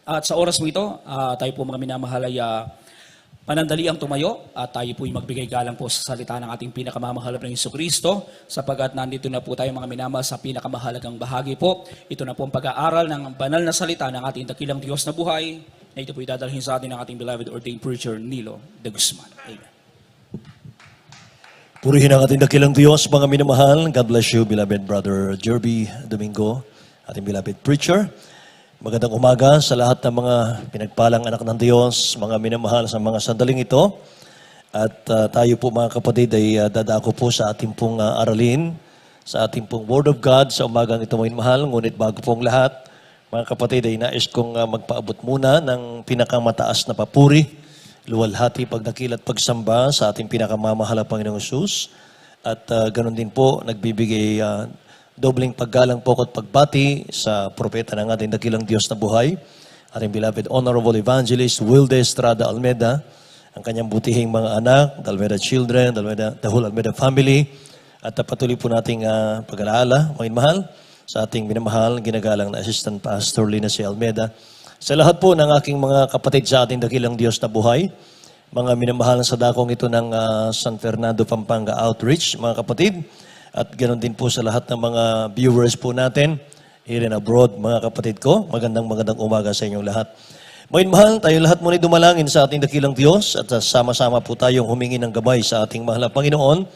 At sa oras mo ito, tayo po mga minamahal ay panandaliang tumayo at tayo po ay magbigay galang po sa salita ng ating pinakamamahal na Jesucristo sapagkat nandito na po tayo mga minamahal sa pinakamahalagang bahagi po. Ito na po ang pag-aaral ng banal na salita ng ating dakilang Diyos na buhay na ito po ay dadalhin sa atin ng ating beloved ordained preacher Nilo de Guzman. Amen. Purihin ang ating dakilang Diyos, mga minamahal. God bless you, beloved Brother Jerby Domingo, ating beloved preacher. Magandang umaga sa lahat ng mga pinagpalang anak ng Diyos, mga minamahal sa mga sandaling ito. At tayo po mga kapatid ay dadako po sa ating pong aralin, sa ating pong Word of God sa umagang ito mga minamahal. Ngunit bago pong lahat, mga kapatid ay nais kong magpaabot muna ng pinakamataas na papuri, luwalhati, pagdakil at pagsamba sa ating pinakamamahal na Panginoong Hesus. At ganun din po, nagbibigay dobling paggalang po at pagbati sa propeta ng ating dakilang Diyos na buhay, ating beloved Honorable Evangelist Wilde Estrada Almeda, ang kanyang butihing mga anak, the Almeda children, the whole Almeda family, at patuloy po nating pag-alaala, mga mahal, sa ating minamahal, ginagalang na Assistant Pastor Lina C. Almeda. Sa lahat po ng aking mga kapatid sa ating dakilang Diyos na buhay, mga minamahal sa dakong ito ng San Fernando, Pampanga Outreach, mga kapatid, at ganoon din po sa lahat ng mga viewers po natin here and abroad, mga kapatid ko. Magandang umaga sa inyong lahat. Mga mahal, tayo lahat muna dumalangin sa ating dakilang Diyos at sama-sama po tayong humingi ng gabay sa ating mahal na Panginoon,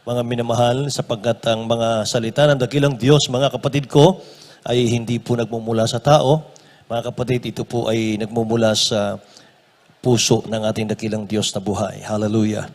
mga minamahal, sapagkat ang mga salita ng dakilang Diyos, mga kapatid ko, ay hindi po nagmumula sa tao. Mga kapatid, ito po ay nagmumula sa puso ng ating dakilang Diyos na buhay. Hallelujah.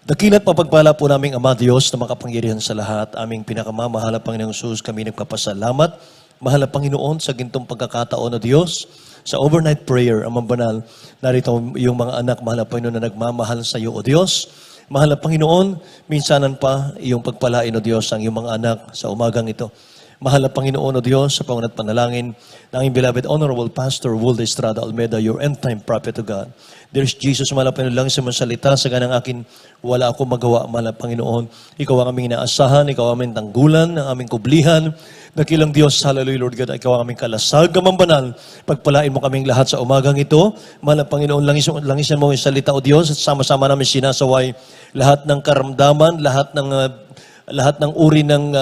Dakilat mapagpala po naming Ama Diyos na makapangyarihan sa lahat. Aming pinakamamahal na Panginoong Hesus, kami nagpapasalamat. Mahal na Panginoon, sa gintong pagkakataon na Diyos, sa overnight prayer, Amang Banal, narito yung mga anak, mahal na Panginoon, na nagmamahal sa iyo, O Diyos. Mahal na Panginoon, minsanan pa iyong pagpalain, O Diyos, ang iyong mga anak sa umagang ito. Mahal na Panginoon, O Diyos, sa pangunat panalangin ng aming beloved Honorable Pastor Wilde Estrada Almeda, your end-time prophet to God. There's Jesus, mahal na Panginoon, lang sa mga salita, sa ganang akin, wala akong magawa, mahal na Panginoon. Ikaw ang aming inaasahan, ikaw ang aming tanggulan, ang aming kublihan. Dakilang Diyos, hallelujah, Lord God, ikaw ang aming kalasag, Amang Banal. Pagpalain mo kaming lahat sa umagang ito. Mahal na Panginoon, langisan mo ang salita, O Diyos, at sama-sama namin sinasaway lahat ng karamdaman, lahat ng uri ng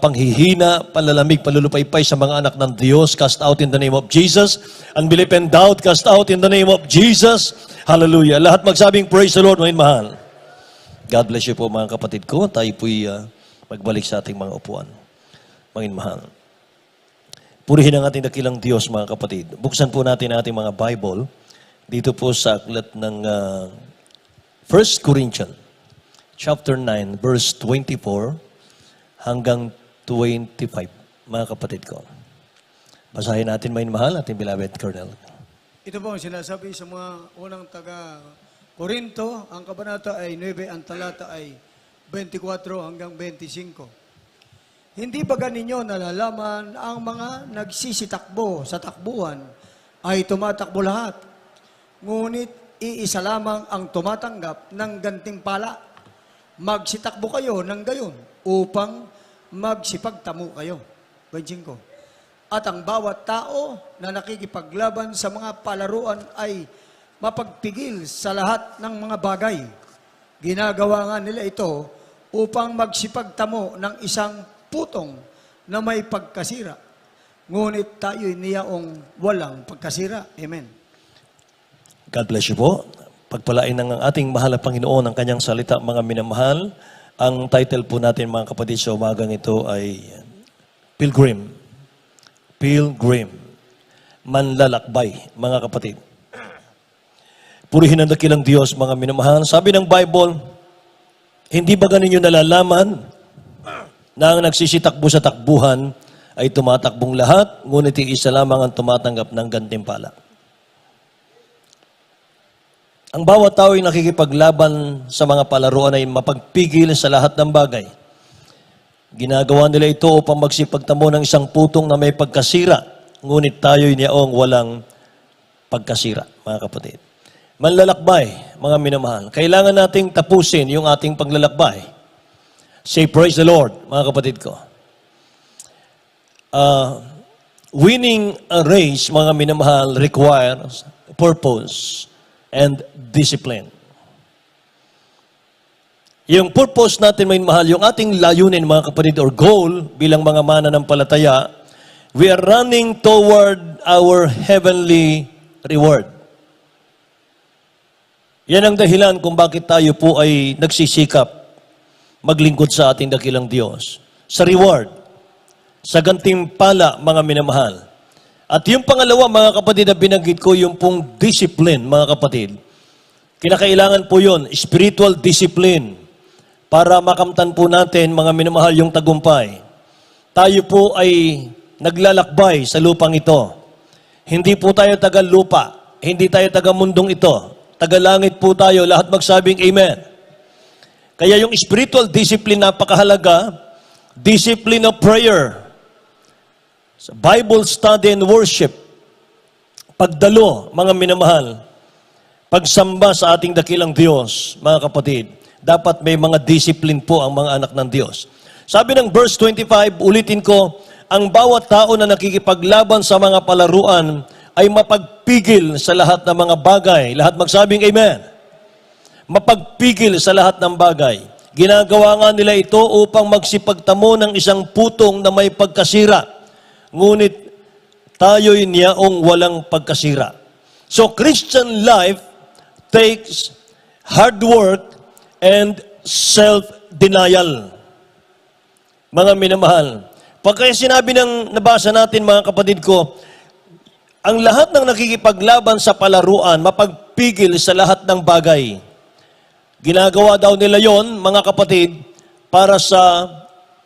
panghihina, palalamig, palulupaypay sa mga anak ng Diyos. Cast out in the name of Jesus. Unbelief and doubt, cast out in the name of Jesus. Hallelujah. Lahat magsabing praise the Lord, mga mahal. God bless you po, mga kapatid ko. Tayo po'y magbalik sa ating mga upuan. Mga mahal. Purihin ang ating dakilang Diyos, mga kapatid. Buksan po natin ang ating mga Bible dito po sa aklat ng 1 Corinthians. Chapter 9, verse 24 hanggang 25, mga kapatid ko. Basahin natin, may mahal, ating beloved Colonel. Ito po ang sinasabi sa mga unang taga-Korinto. Ang kabanata ay 9, ang talata ay 24 hanggang 25. Hindi ba ninyo nalalaman ang mga nagsisitakbo sa takbuhan ay tumatakbo lahat? Ngunit iisa lamang ang tumatanggap ng gantimpala. Magsitakbo kayo ng gayon upang magsipagtamo kayo. 25. At ang bawat tao na nakikipaglaban sa mga palaruan ay mapagpigil sa lahat ng mga bagay. Ginagawa nga nila ito upang magsipagtamo ng isang putong na may pagkasira. Ngunit tayo'y niyaong walang pagkasira. Amen. God bless you po. Pagpalain ng ating mahal na Panginoon ang kanyang salita, mga minamahal. Ang title po natin, mga kapatid, sa umagang ito ay Pilgrim. Pilgrim. Manlalakbay, mga kapatid. Purihin ang dakilang Diyos, mga minamahal. Sabi ng Bible, hindi ba ganinyo nalalaman na ang nagsisitakbo sa takbuhan ay tumatakbong lahat, ngunit isa lamang ang tumatanggap ng gantimpala. Ang bawat tao ay nakikipaglaban sa mga palaruan ay mapagpigil sa lahat ng bagay. Ginagawa nila ito upang magsipagtamo ng isang putong na may pagkasira, ngunit tayo'y niyaong walang pagkasira, mga kapatid. Manlalakbay, mga minamahal. Kailangan nating tapusin yung ating paglalakbay. Say, praise the Lord, mga kapatid ko. winning a race, mga minamahal, requires purpose and discipline. Yung purpose natin, mga mahal, yung ating layunin, mga kapatid, or goal bilang mga mananampalataya, we are running toward our heavenly reward. Yan ang dahilan kung bakit tayo po ay nagsisikap maglingkod sa ating dakilang Diyos. Sa reward, sa gantimpala, mga minamahal. At yung pangalawa, mga kapatid, na binanggit ko, yung pong discipline, mga kapatid. Kinakailangan po yun, spiritual discipline, para makamtan po natin, mga minamahal, yung tagumpay. Tayo po ay naglalakbay sa lupang ito. Hindi po tayo taga-lupa, hindi tayo taga-mundong ito. Taga-langit po tayo, lahat magsabing amen. Kaya yung spiritual discipline, napakahalaga. Discipline of prayer, Bible study and worship, pagdalo, mga minamahal, pagsamba sa ating dakilang Diyos, mga kapatid. Dapat may mga discipline po ang mga anak ng Diyos. Sabi ng verse 25, ulitin ko, ang bawat tao na nakikipaglaban sa mga palaruan ay mapagpigil sa lahat ng mga bagay. Lahat magsabing amen. Mapagpigil sa lahat ng bagay. Ginagawa nga nila ito upang magsipagtamo ng isang putong na may pagkasira. Ngunit tayo'y niyaong walang pagkasira. So Christian life takes hard work and self-denial. Mga minamahal. Pagka sinabi ng nabasa natin, mga kapatid ko, ang lahat ng nakikipaglaban sa palaruan, mapagpigil sa lahat ng bagay. Ginagawa daw nila yon, mga kapatid, para sa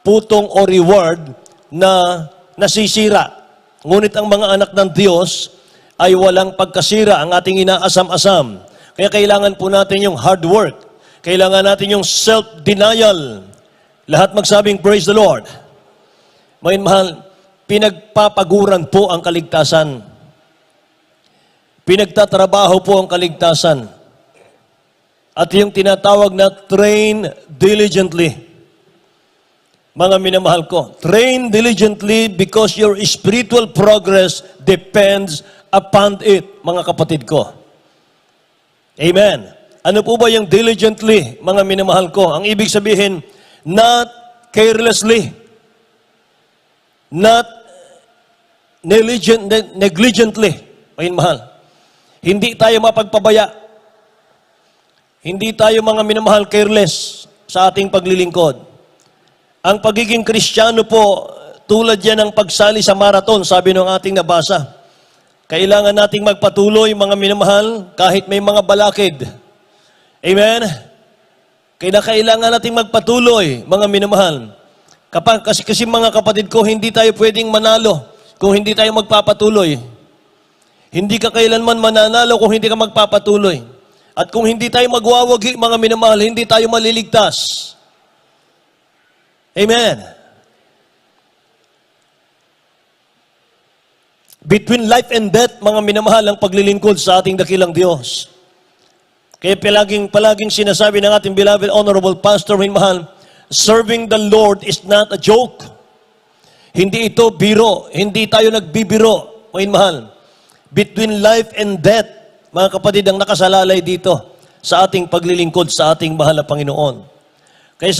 putong o reward na nasisira. Ngunit ang mga anak ng Diyos ay walang pagkasira, ang ating inaasam-asam. Kaya kailangan po natin yung hard work. Kailangan natin yung self-denial. Lahat magsabing, praise the Lord. Mga mahal, pinagpapaguran po ang kaligtasan. Pinagtatrabaho po ang kaligtasan. At yung tinatawag na train diligently. Mga minamahal ko, train diligently because your spiritual progress depends upon it, mga kapatid ko. Amen. Ano po ba yung diligently, mga minamahal ko? Ang ibig sabihin, not carelessly, not negligently, mga mahal. Hindi tayo mapagpabaya. Hindi tayo, mga minamahal, careless sa ating paglilingkod. Ang pagiging Kristiyano po, tulad yan ng pagsali sa marathon, sabi ng ating nabasa. Kailangan nating magpatuloy, mga minamahal, kahit may mga balakid. Amen? Kailangan nating magpatuloy, mga minamahal. Kasi mga kapatid ko, hindi tayo pwedeng manalo kung hindi tayo magpapatuloy. Hindi ka kailanman mananalo kung hindi ka magpapatuloy. At kung hindi tayo magwawagi, mga minamahal, hindi tayo maliligtas. Amen. Between life and death, mga minamahal, ang paglilingkod sa ating dakilang Diyos. Kaya palaging sinasabi ng ating beloved honorable pastor, minamahal, serving the Lord is not a joke. Hindi ito biro. Hindi tayo nagbibiro, minamahal. Between life and death, mga kapatid, ang nakasalalay dito sa ating paglilingkod sa ating mahal na Panginoon. Kaya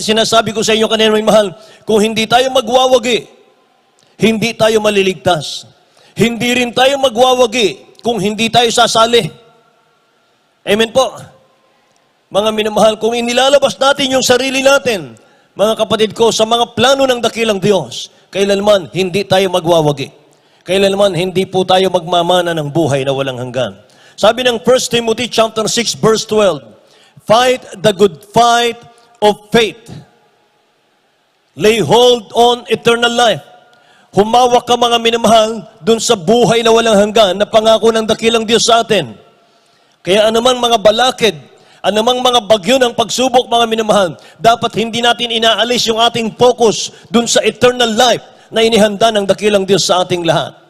sinasabi ko sa inyo kanina, may mahal, kung hindi tayo magwawagi, hindi tayo maliligtas. Hindi rin tayo magwawagi kung hindi tayo sasali. Amen po. Mga minamahal, kung inilalabas natin yung sarili natin, mga kapatid ko, sa mga plano ng dakilang Diyos, kailanman hindi tayo magwawagi. Kailanman hindi po tayo magmamana ng buhay na walang hanggan. Sabi ng 1 Timothy chapter 6 verse 12, fight the good fight of faith. Lay hold on eternal life. Humawak ka, mga minamahal, dun sa buhay na walang hanggan na pangako ng dakilang Diyos sa atin. Kaya anumang mga balakid, anumang mga bagyo ng pagsubok, mga minamahal, dapat hindi natin inaalis yung ating focus dun sa eternal life na inihanda ng dakilang Diyos sa ating lahat.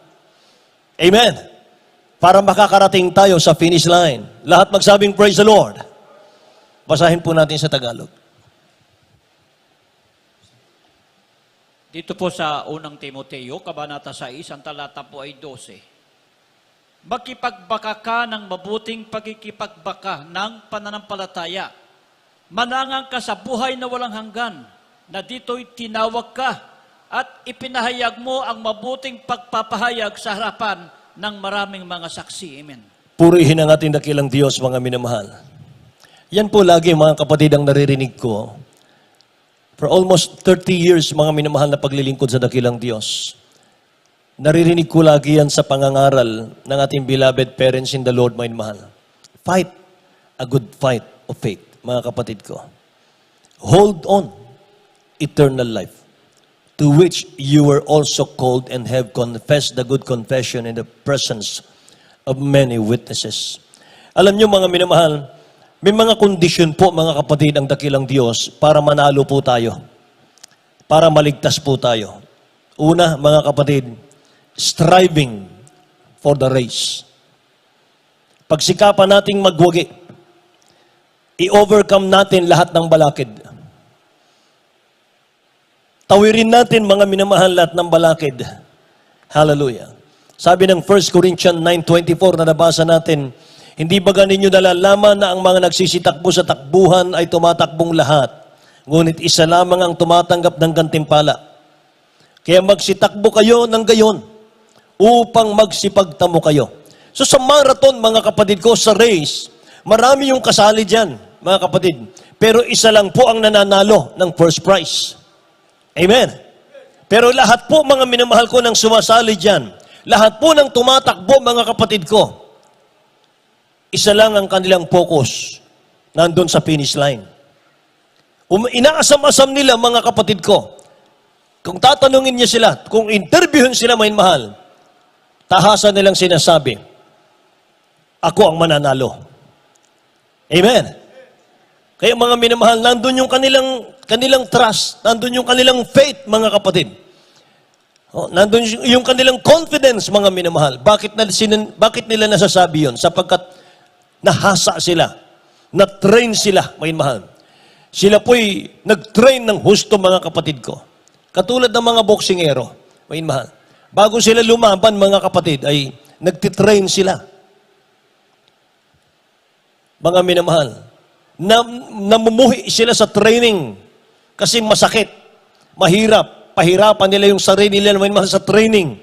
Amen. Para makakarating tayo sa finish line. Lahat magsabing praise the Lord. Basahin po natin sa Tagalog. Dito po sa unang Timoteo, Kabanata 6, ang talata po ay 12. Makipagbaka ka ng mabuting pagkikipagbaka ng pananampalataya. Manangang ka sa buhay na walang hanggan, na dito'y tinawag ka at ipinahayag mo ang mabuting pagpapahayag sa harapan ng maraming mga saksi. Amen. Purihin ang ating dakilang Diyos, mga minamahal. Yan po lagi, mga kapatid, ang naririnig ko. For almost 30 years, mga minamahal na paglilingkod sa dakilang Diyos. Naririnig ko lagi yan sa pangangaral ng ating beloved parents in the Lord, mga minamahal. Fight a good fight of faith, mga kapatid ko. Hold on eternal life, to which you were also called and have confessed the good confession in the presence of many witnesses. Alam niyo, mga minamahal, may mga kondisyon po, mga kapatid, ang dakilang Diyos para manalo po tayo, para maligtas po tayo. Una, mga kapatid, striving for the race. Pagsikapan nating magwagi, i-overcome natin lahat ng balakid. Tawirin natin, mga minamahal, lahat ng balakid. Hallelujah. Sabi ng 1 Corinthians 9:24 na nabasa natin, hindi ba ninyo nalalaman na ang mga nagsisitakbo sa takbuhan ay tumatakbong lahat, ngunit isa lamang ang tumatanggap ng gantimpala. Kaya magsitakbo kayo ng gayon upang magsipagtamo kayo. So sa marathon, mga kapatid ko, sa race, marami yung kasali dyan, mga kapatid. Pero isa lang po ang nananalo ng first prize. Amen. Pero lahat po, mga minamahal ko, ng sumasali dyan, lahat po ng tumatakbo, mga kapatid ko, isa lang ang kanilang focus, nandun sa finish line. Inaasam-asam nila, mga kapatid ko, kung tatanungin niya sila, kung interviewin sila, mga mahal, tahasan nilang sinasabi, ako ang mananalo. Amen. Kaya mga minamahal, nandun yung kanilang trust, nandun yung kanilang faith, mga kapatid. Nandun yung kanilang confidence, mga minamahal. Bakit nila nasasabi yun? Sapagkat nahasa sila, na-train sila, mga minamahal. Sila po'y nag-train ng husto, mga kapatid ko. Katulad ng mga boksingero, mga minamahal. Bago sila lumaban, mga kapatid, ay nagtitrain sila. Mga minamahal, namumuhi sila sa training kasi masakit, mahirap, pahirapan nila yung sarili nila, mga mahal, sa training.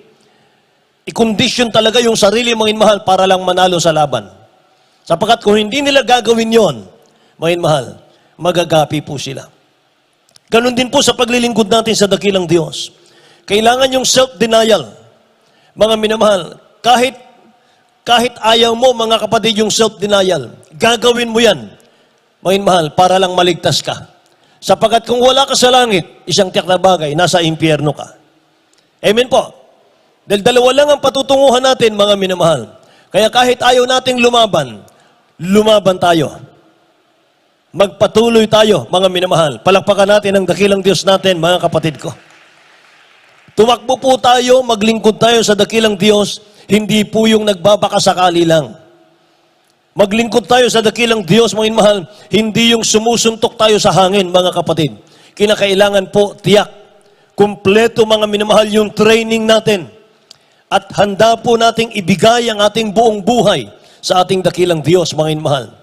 I-condition talaga yung sarili, mga mahal, para lang manalo sa laban. Sapagkat kung hindi nila gagawin yon, mga mahal, magagapi po sila. Ganon din po sa paglilingkod natin sa dakilang Diyos. Kailangan yung self-denial. Mga minamahal, kahit ayaw mo, mga kapatid, yung self-denial, gagawin mo yan, mga mahal, para lang maligtas ka. Sapagkat kung wala ka sa langit, isang tiyak na bagay, nasa impyerno ka. Amen po. Dahil dalawa lang ang patutunguhan natin, mga minamahal. Kaya kahit ayaw nating lumaban tayo. Magpatuloy tayo, mga minamahal. Palakpakan natin ang dakilang Diyos natin, mga kapatid ko. Tumakbo po tayo, maglingkod tayo sa dakilang Diyos, hindi po yung nagbabakasakali lang. Maglingkod tayo sa dakilang Diyos, mga minamahal, hindi yung sumusuntok tayo sa hangin, mga kapatid. Kinakailangan po, tiyak, kumpleto, mga minamahal, yung training natin. At handa po nating ibigay ang ating buong buhay sa ating dakilang Diyos, mga minamahal,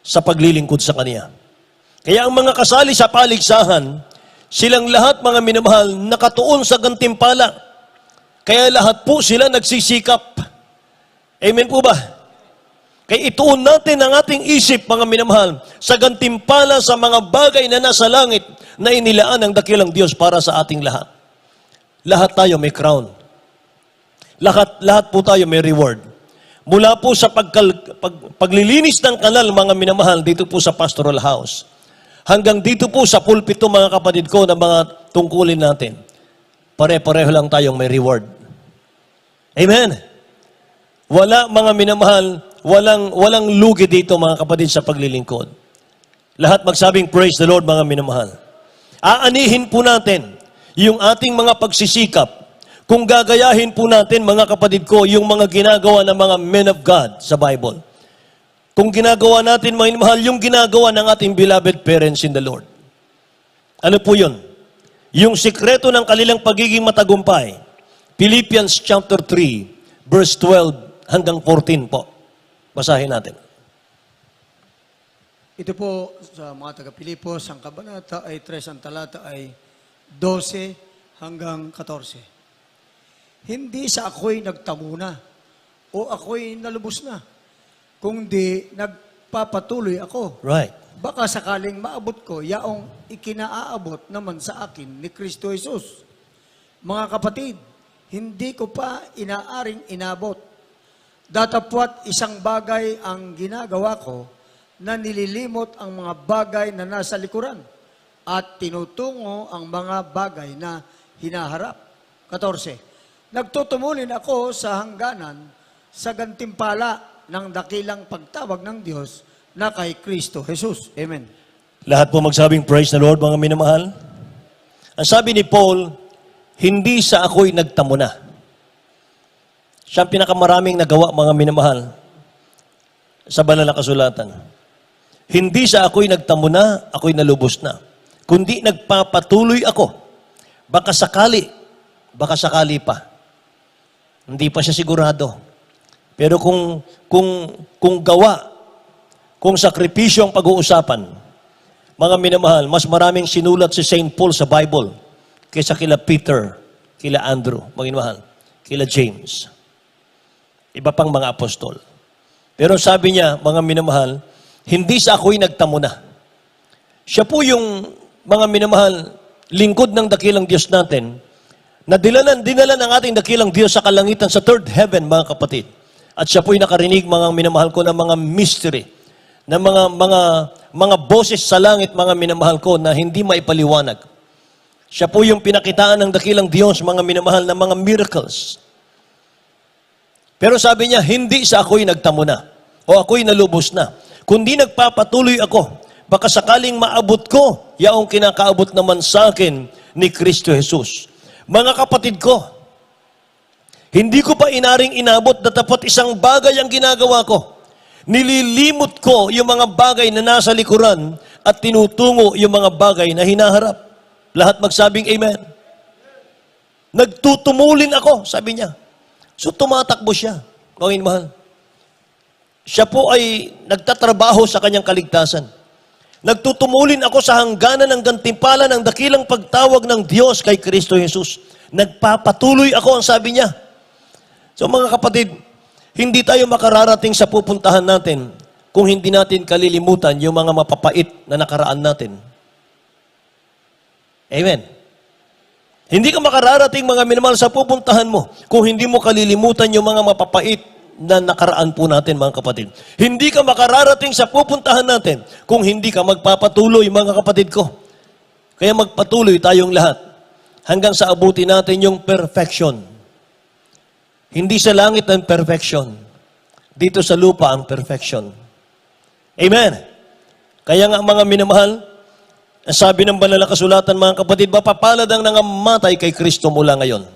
sa paglilingkod sa Kanya. Kaya ang mga kasali sa paligsahan, silang lahat, mga minamahal, nakatuon sa gantimpala. Kaya lahat po sila nagsisikap. Amen po ba? Kaya ituon natin ang ating isip, mga minamahal, sa gantimpala sa mga bagay na nasa langit na inilaan ng dakilang Diyos para sa ating lahat. Lahat tayo may crown. Lahat po tayo may reward. Mula po sa paglilinis ng kanal, mga minamahal, dito po sa pastoral house, hanggang dito po sa pulpito, mga kapatid ko, na mga tungkulin natin, pare-pareho lang tayong may reward. Amen. Wala, mga minamahal, walang lugi dito, mga kapatid, sa paglilingkod. Lahat magsabing, praise the Lord, mga minamahal. Aanihin po natin yung ating mga pagsisikap. Kung gagayahin po natin, mga kapatid ko, yung mga ginagawa ng mga men of God sa Bible. Kung ginagawa natin, mga minamahal, yung ginagawa ng ating beloved parents in the Lord. Ano po yun? yung sikreto ng kanilang pagiging matagumpay. Philippians chapter 3, verse 12 hanggang 14 po. Basahin natin. Ito po sa mga taga-Pilipos, ang kabanata ay 3, ang talata ay 12 hanggang 14. Hindi sa ako'y nagtamuna o ako'y nalubos na, kundi nagpapatuloy ako. Right. Baka sakaling maabot ko, yaong ikinaaabot naman sa akin ni Kristo Jesus. Mga kapatid, hindi ko pa inaaring inabot. Datapwat isang bagay ang ginagawa ko na nililimot ang mga bagay na nasa likuran at tinutungo ang mga bagay na hinaharap. 14. Nagtutumulin ako sa hangganan sa gantimpala ng dakilang pagtawag ng Diyos na kay Kristo Jesus. Amen. Lahat po magsabing praise the Lord, mga minamahal. Ang sabi ni Paul, hindi sa ako'y nagtamuna. Siya ang pinakamaraming nagawa, mga minamahal, sa banal na kasulatan. Hindi sa ako'y nagtamuna, ako'y nalubos na. Kundi nagpapatuloy ako. Baka sakali pa. Hindi pa siya sigurado. Pero kung gawa, kung sakripisyo ang pag-uusapan, mga minamahal, mas maraming sinulat si St. Paul sa Bible kaysa kila Peter, kila Andrew, mga minamahal, kila James. Iba pang mga apostol. Pero sabi niya, mga minamahal, hindi sa ako'y nagtamuna. Siya po yung, mga minamahal, lingkod ng dakilang Diyos natin, na dinala ng ating dakilang Diyos sa kalangitan sa third heaven, mga kapatid. At siya po'y nakarinig, mga minamahal ko, ng mga mystery, ng mga boses sa langit, mga minamahal ko, na hindi maipaliwanag. Siya po yung pinakitaan ng dakilang Diyos, mga minamahal, ng mga miracles. Pero sabi niya, hindi sa ako'y nagtamuna, o ako'y nalubos na, kundi nagpapatuloy ako, baka sakaling maabot ko, yaong kinakaabot naman sa akin ni Kristo Jesus. Mga kapatid ko, hindi ko pa inaring inabot na tapat isang bagay ang ginagawa ko. Nililimot ko yung mga bagay na nasa likuran at tinutungo yung mga bagay na hinaharap. Lahat magsabing amen. Nagtutumulin ako, sabi niya. So tumatakbo siya, mga mahal. Siya po ay nagtatrabaho sa kanyang kaligtasan. Nagtutumulin ako sa hangganan ng gantimpala ng dakilang pagtawag ng Diyos kay Kristo Jesus. Nagpapatuloy ako, ang sabi niya. So mga kapatid, hindi tayo makararating sa pupuntahan natin kung hindi natin kalilimutan yung mga mapapait na nakaraan natin. Amen. Hindi ka makararating, mga minamahal, sa pupuntahan mo kung hindi mo kalilimutan yung mga mapapait na nakaraan po natin, mga kapatid. Hindi ka makararating sa pupuntahan natin kung hindi ka magpapatuloy, mga kapatid ko. Kaya magpatuloy tayong lahat hanggang sa abuti natin yung perfection. Hindi sa langit ang perfection. Dito sa lupa ang perfection. Amen. Kaya nga, mga minamahal, sabi ng banal na kasulatan, mga kapatid, mapapalad ang nangamatay kay Kristo mula ngayon,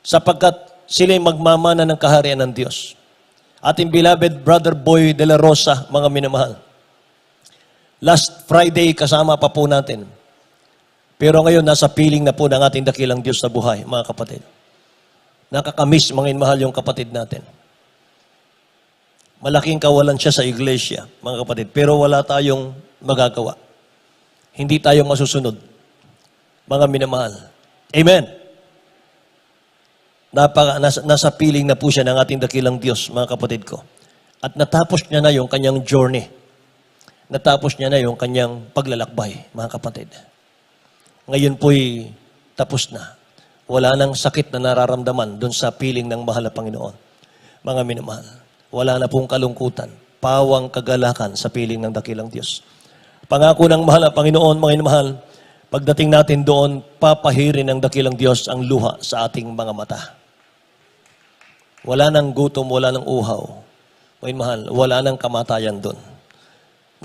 sapagkat sila'y magmamana ng kaharian ng Diyos. Ating beloved Brother Boy de la Rosa, mga minamahal. Last Friday, kasama pa po natin. Pero ngayon, nasa piling na po ng ating dakilang Diyos na buhay, mga kapatid. Nakakamiss, mga inmahal, yung kapatid natin. Malaking kawalan siya sa iglesia, mga kapatid. Pero wala tayong magagawa. Hindi tayo masusunod, mga minamahal. Amen. Nasa piling na po siya ng ating dakilang Diyos, mga kapatid ko. At natapos niya na yung kanyang journey. Natapos niya na yung kanyang paglalakbay, mga kapatid. Ngayon po'y tapos na. Wala nang sakit na nararamdaman doon sa piling ng mahal na Panginoon. Mga minamahal, wala na pong kalungkutan, pawang kagalakan sa piling ng dakilang Diyos. Pangako ng mahal na Panginoon, mga minamahal, pagdating natin doon, papahirin ng dakilang Diyos ang luha sa ating mga mata. Wala nang gutom, wala nang uhaw. Mga mahal, wala nang kamatayan doon.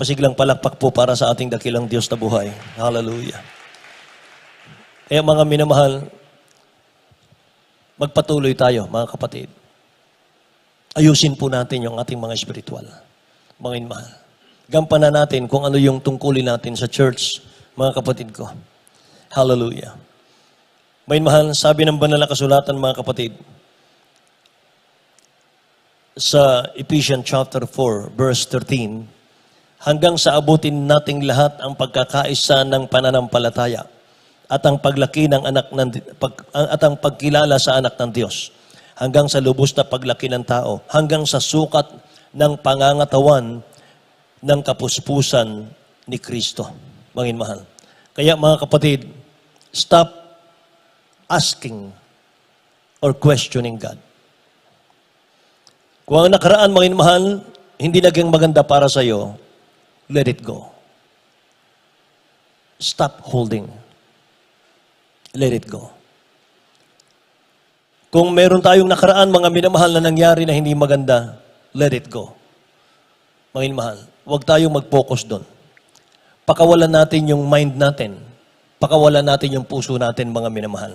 Masiglang palakpak po para sa ating dakilang Diyos na buhay. Hallelujah. Kaya mga minamahal, magpatuloy tayo, mga kapatid. Ayusin po natin yung ating mga espiritual. Mga minamahal. Gampanan natin kung ano yung tungkulin natin sa church, mga kapatid ko. Hallelujah. May mahal, sabi ng banal na kasulatan mga kapatid, sa Ephesians chapter 4, verse 13, hanggang sa abutin nating lahat ang pagkakaisa ng pananampalataya at ang paglaki ng at ang pagkilala sa anak ng Diyos, hanggang sa lubos na paglaki ng tao, hanggang sa sukat ng pangangatawan ng kapuspusan ni Kristo. Mangin mahal. Kaya mga kapatid, stop asking or questioning God. Kung ang nakaraan, mangin mahal, hindi naging maganda para sa iyo, let it go. Stop holding. Let it go. Kung meron tayong nakaraan, mga minamahal na nangyari na hindi maganda, let it go. Mangin mahal, huwag tayong mag-focus doon. Pakawalan natin yung mind natin. Pakawalan natin yung puso natin, mga minamahal.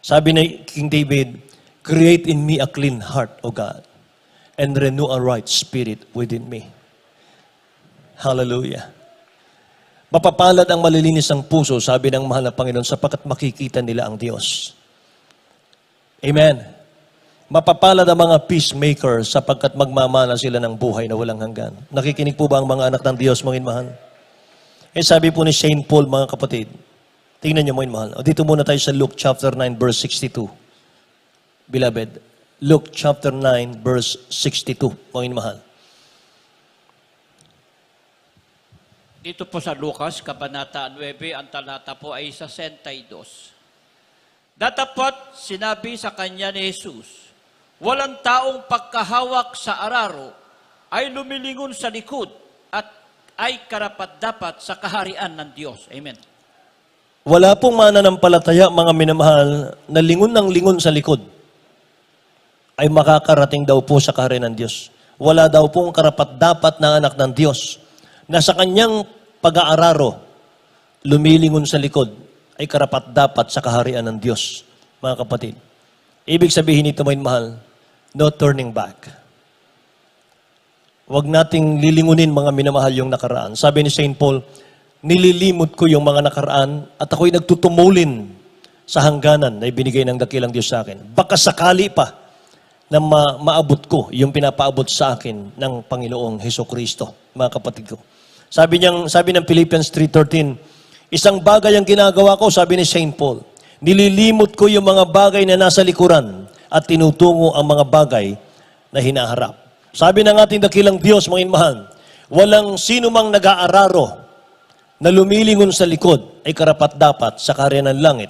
Sabi ni King David, create in me a clean heart, O God, and renew a right spirit within me. Hallelujah. Mapapalad ang malilinis ang puso, sabi ng mahal na Panginoon, sapagkat makikita nila ang Diyos. Amen. Mapapalad ang mga peacemakers sapagkat magmamana sila ng buhay na walang hanggan. Nakikinig po ba ang mga anak ng Diyos, mga mahal? Sabi po ni St. Paul, mga kapatid, tingnan niyo, mga mahal. O dito muna tayo sa Luke chapter 9, verse 62. Beloved, Luke chapter 9, verse 62, mga mahal. Dito po sa Lucas, Kabanata 9, ang talata po ay 62. Datapot sinabi sa kanya ni Jesus, walang taong pagkahawak sa araro ay lumilingon sa likod at ay karapat-dapat sa kaharian ng Diyos. Amen. Wala pong mananampalataya, mga minamahal, na lingon ng lingon sa likod ay makakarating daw po sa kaharian ng Diyos. Wala daw pong karapat-dapat na anak ng Diyos na sa kanyang pag-aararo, lumilingon sa likod, ay karapat-dapat sa kaharian ng Diyos, mga kapatid. Ibig sabihin nito, mga mahal, no turning back. Huwag nating lilingunin, mga minamahal, yung nakaraan. Sabi ni St. Paul, nililimot ko yung mga nakaraan at ako'y nagtutumulin sa hangganan na ibinigay ng dakilang Diyos sa akin. Baka sakali pa na maabot ko yung pinapaabot sa akin ng Panginoong Hesukristo, mga kapatid ko. Sabi ng Philippians 3:13, isang bagay ang ginagawa ko, sabi ni St. Paul, nililimot ko yung mga bagay na nasa likuran at tinutungo ang mga bagay na hinaharap. Sabi ng ating dakilang Diyos, mga mahal, walang sino mang nag-aararo na lumilingon sa likod ay karapat-dapat sa kaharian ng langit.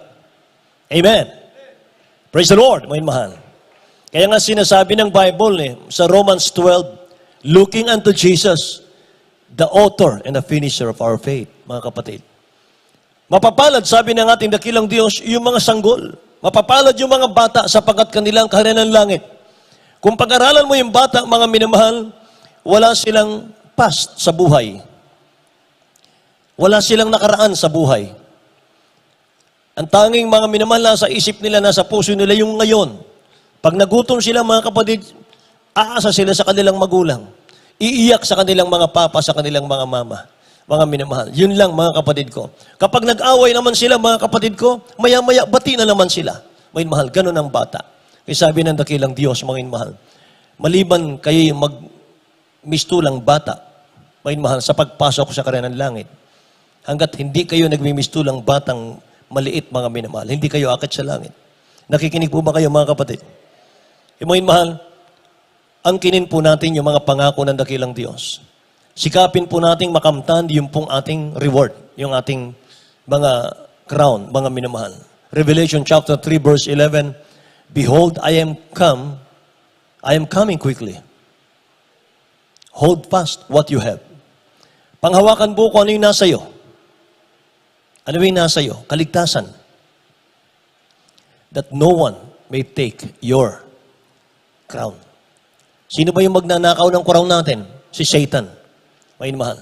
Amen. Praise the Lord, mga mahal. Kaya nga sinasabi ng Bible sa Romans 12, looking unto Jesus, the author and the finisher of our faith, mga kapatid. Mapapalad, sabi ng ating dakilang Diyos, yung mga sanggol. Mapapalad yung mga bata sapagkat kanilang kaharian ng langit. Kung pag-aralan mo yung bata, mga minamahal, wala silang past sa buhay. Wala silang nakaraan sa buhay. Ang tanging mga minamahal nasa isip nila, nasa puso nila yung ngayon. Pag nagutom sila, mga kapatid, aasa sila sa kanilang magulang. Iiyak sa kanilang mga papa, sa kanilang mga mama. Mga minamahal. Yun lang, mga kapatid ko. Kapag nag-away naman sila, mga kapatid ko, maya-maya, bati na naman sila. Mga mahal, ganun ang bata. Kaya sabi ng dakilang Diyos, mga mahal, maliban kayo magmistulang bata, mga mahal, sa pagpasok sa kaharian ng langit, hanggat hindi kayo nagmimistulang batang maliit, mga minamahal, hindi kayo akit sa langit. Nakikinig po ba kayo, mga kapatid? Mga mahal, angkinin po natin yung mga pangako ng dakilang Diyos. Sikapin po nating makamtan yung pong ating reward, yung ating mga crown, mga minamahal. Revelation chapter 3 verse 11, behold, I am coming quickly. Hold fast what you have. Panghawakan po kung ano yung nasa iyo. Ano yung nasa iyo? Kaligtasan. That no one may take your crown. Sino ba yung magnanakaw ng crown natin? Si Satan. May mahal.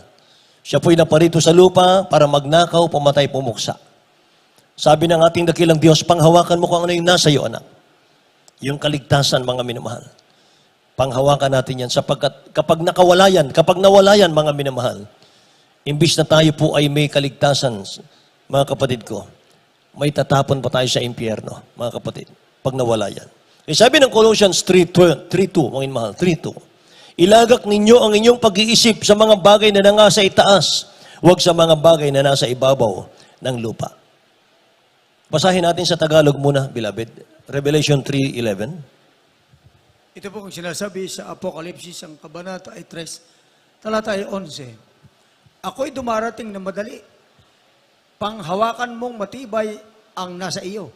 Siya po'y naparito sa lupa para magnakaw, pumatay, pumuksa. Sabi ng ating dakilang Diyos, panghawakan mo kung ano yung nasa iyo, anak. Yung kaligtasan, mga minamahal. Panghawakan natin yan sapagkat kapag nawala yan, mga minamahal, imbis na tayo po ay may kaligtasan, mga kapatid ko, may tatapon pa tayo sa impyerno, mga kapatid, pag nawala yan. Eh, sabi ng Colossians 3:2, mga mahal, 3:2, ilagak ninyo ang inyong pag-iisip sa mga bagay na nasa itaas, huwag sa mga bagay na nasa ibabaw ng lupa. Basahin natin sa Tagalog muna, beloved. Revelation 3:11. Ito po ang sinasabi sa Apokalipsis, ang kabanata ay 3, talata ay 11. Ako'y dumarating na madali. Panghawakan mong matibay ang nasa iyo,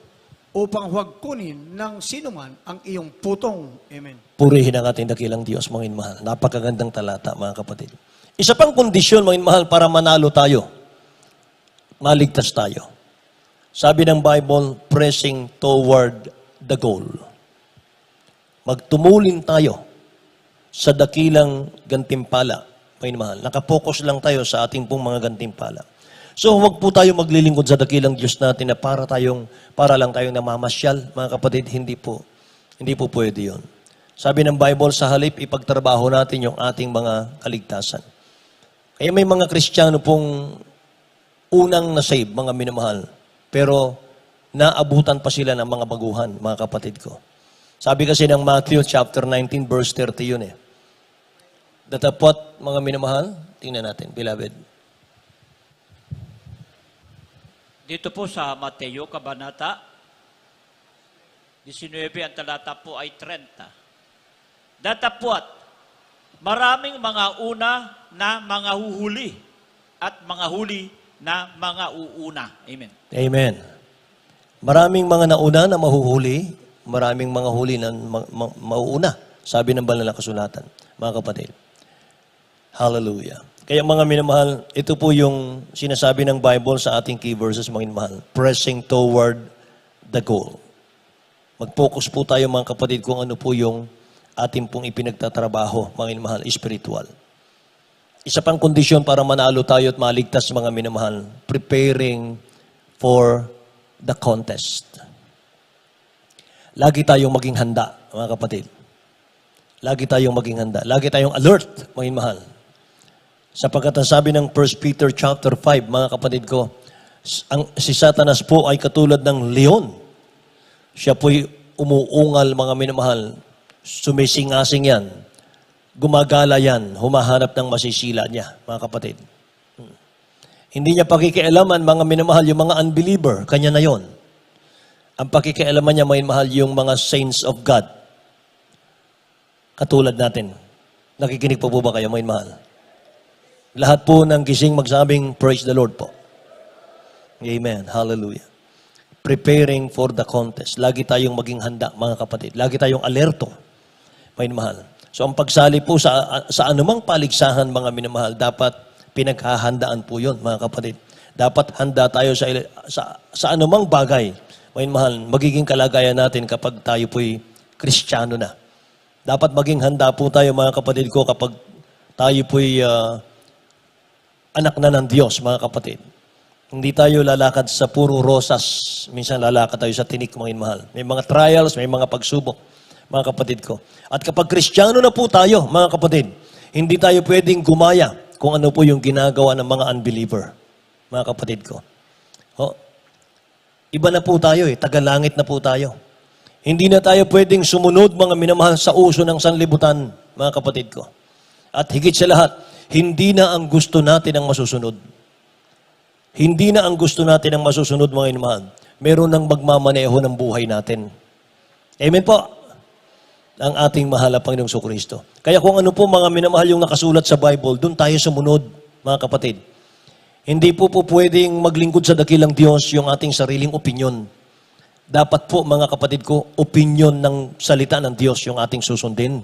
upang huwag kunin ng sinuman ang iyong putong. Amen. Purihin ang ating dakilang Diyos, mga mahal. Napakagandang talata, mga kapatid. Isa pang kondisyon, mga mahal, para manalo tayo, maligtas tayo. Sabi ng Bible, pressing toward the goal. Magtumulin tayo sa dakilang gantimpala, mga mahal. Nakapokus lang tayo sa ating pong mga gantimpala. So, huwag po tayo maglilingkod sa dakilang Diyos natin na para lang tayong namamasyal, mga kapatid. Hindi po pwede yun. Sabi ng Bible, sa halip, ipagtrabaho natin yung ating mga kaligtasan. Kaya may mga Kristiyano pong unang nasave, mga minamahal. Pero, naabutan pa sila ng mga baguhan, mga kapatid ko. Sabi kasi ng Matthew chapter 19, verse 30 yun eh. Datapot, mga minamahal, tingnan natin, beloved. Dito po sa Mateo, Kabanata 19, ang talata po ay 30. Datapwat, maraming mga una na mga huhuli at mga huli na mga uuna. Amen. Amen. Maraming mga nauna na mahuhuli, maraming mga huli na mauuna. Sabi ng banal na kasulatan, mga kapatid. Hallelujah. Kaya mga minamahal, ito po yung sinasabi ng Bible sa ating key verses, mga minamahal. Pressing toward the goal. Mag-focus po tayo, mga kapatid, kung ano po yung ating pong ipinagtatrabaho, mga minamahal, spiritual. Isa pang kondisyon para manalo tayo at maligtas, mga minamahal, preparing for the contest. Lagi tayong maging handa, mga kapatid. Lagi tayong maging handa. Lagi tayong alert, mga minamahal. Sapagkat ang sabi ng 1 Peter chapter 5, mga kapatid ko, si Satanas po ay katulad ng leon. Siya po'y umuungal, mga minamahal, sumisingasing yan, gumagala yan, humahanap ng masisila niya, mga kapatid. Hindi niya pakikialaman, mga minamahal, yung mga unbeliever, kanya na yon. Ang pakikialaman niya, mga minamahal, yung mga saints of God. Katulad natin. Nakikinig po ba kayo, mga minamahal? Lahat po ng gising magsabing, praise the Lord po. Amen. Hallelujah. Preparing for the contest. Lagi tayong maging handa, mga kapatid. Lagi tayong alerto, mga minamahal. So, ang pagsali po sa anumang paligsahan, mga minamahal, dapat pinaghahandaan po yun, mga kapatid. Dapat handa tayo sa anumang bagay, mga minamahal, magiging kalagayan natin kapag tayo po'y Kristiyano na. Dapat maging handa po tayo, mga kapatid ko, kapag tayo po'y anak na ng Diyos, mga kapatid. Hindi tayo lalakad sa puro rosas. Minsan lalakad tayo sa tinik, mga mahal. May mga trials, may mga pagsubok, mga kapatid ko. At kapag Kristiyano na po tayo, mga kapatid, hindi tayo pwedeng gumaya kung ano po yung ginagawa ng mga unbeliever, mga kapatid ko. Iba na po tayo tagalangit na po tayo. Hindi na tayo pwedeng sumunod, mga minamahal, sa uso ng sanlibutan, mga kapatid ko. At higit sa lahat, hindi na ang gusto natin ang masusunod. Hindi na ang gusto natin ang masusunod, mga minamahal. Meron nang magmamaneho ng buhay natin. Amen po. Ang ating mahal na Panginoong Kristo. Kaya kung ano po, mga minamahal, yung nakasulat sa Bible, doon tayo sumunod, mga kapatid. Hindi po pwedeng maglingkod sa dakilang Diyos yung ating sariling opinyon. Dapat po, mga kapatid ko, opinyon ng salita ng Diyos yung ating susundin.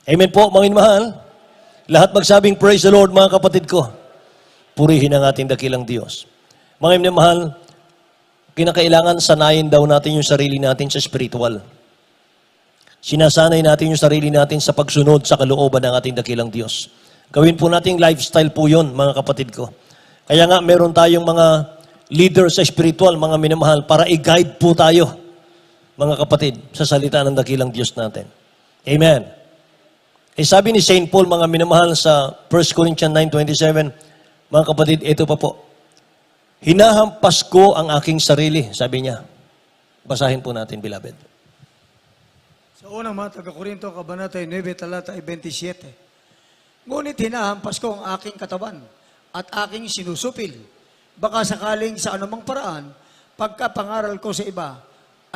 Amen po, mga minamahal. Lahat magsabing, praise the Lord, mga kapatid ko. Purihin ang ating dakilang Diyos. Mga minamahal, kinakailangan sanayin daw natin yung sarili natin sa spiritual. Sinasanay natin yung sarili natin sa pagsunod sa kalooban ng ating dakilang Diyos. Gawin po nating lifestyle po yun, mga kapatid ko. Kaya nga, meron tayong mga leader sa spiritual, mga minamahal, para i-guide po tayo, mga kapatid, sa salita ng dakilang Diyos natin. Amen. Sabi ni St. Paul, mga minamahal, sa 1 Corinthians 9:27, mga kapatid, ito pa po. Hinahampas ko ang aking sarili, sabi niya. Basahin po natin, beloved. Sa unang mga taga-Korinto, Kabanata 9, talata 27. Ngunit hinahampas ko ang aking katawan at aking sinusupil. Baka sakaling sa anumang paraan, pagkapangaral ko sa iba,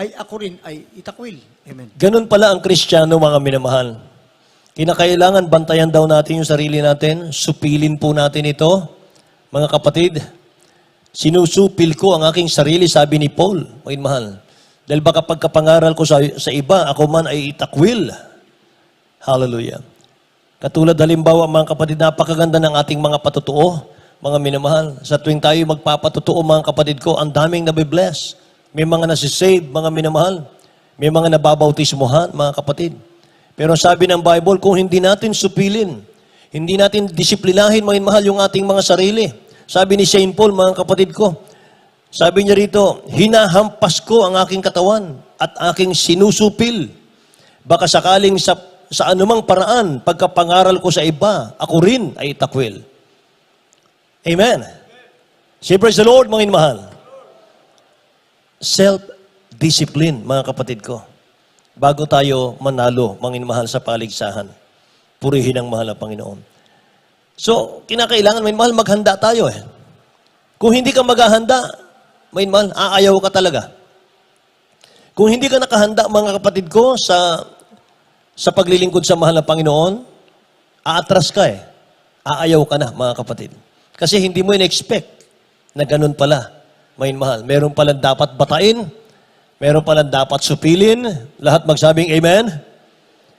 ay ako rin ay itakwil. Amen. Ganun pala ang Kristiyano, mga minamahal. Kinakailangan bantayan daw natin yung sarili natin. Supilin po natin ito, mga kapatid. Sinusupil ko ang aking sarili, sabi ni Paul, mga mahal. Dahil baka pagkapangaral ko sa iba, ako man ay itakwil. Hallelujah. Katulad halimbawa, mga kapatid, napakaganda ng ating mga patutuo, mga minamahal. Sa tuwing tayo magpapatutuo, mga kapatid ko, ang daming nabibless. May mga nasisave, mga minamahal. May mga nababautismohan, mga kapatid. Pero sabi ng Bible, kung hindi natin supilin, hindi natin disiplinahin, mga mahal, yung ating mga sarili. Sabi ni St. Paul, mga kapatid ko, sabi niya rito, hinahampas ko ang aking katawan at aking sinusupil. Baka sakaling sa anumang paraan, pagkapangaral ko sa iba, ako rin ay itakwil. Amen. Say praise the Lord, mga mahal. Self-discipline, mga kapatid ko. Bago tayo manalo, mga mahal, sa paligsahan. Purihin ang mahal na Panginoon. So, kinakailangan, may mahal, maghanda tayo eh. Kung hindi ka maghahanda, may mahal, aayaw ka talaga. Kung hindi ka nakahanda, mga kapatid ko, sa paglilingkod sa mahal na Panginoon, aatras ka eh. Aayaw ka na, mga kapatid. Kasi hindi mo in-expect na ganun pala, may mahal. Meron palang dapat batain, meron palang dapat supilin, lahat magsabing amen.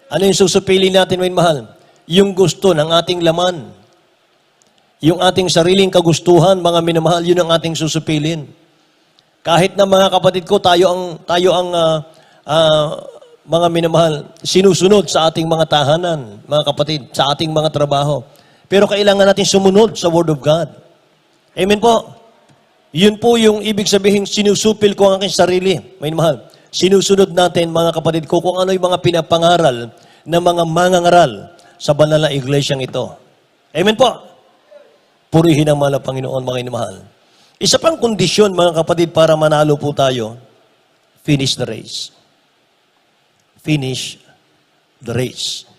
Ano yung susupilin natin, may mahal? Yung gusto ng ating laman. Yung ating sariling kagustuhan, mga minamahal, yun ang ating susupilin. Kahit na mga kapatid ko, tayo ang mga minamahal, sinusunod sa ating mga tahanan, mga kapatid, sa ating mga trabaho. Pero kailangan natin sumunod sa Word of God. Amen po. Yun po yung ibig sabihin, sinusupil ko ang aking sarili, may mahal. Sinusunod natin, mga kapatid ko, kung ano yung mga pinapangaral ng mga mangangaral sa banal na iglesyang ito. Amen po. Purihin ang mahal na Panginoon, mga inamahal. Isa pang kondisyon, mga kapatid, para manalo po tayo, finish the race. Finish the race.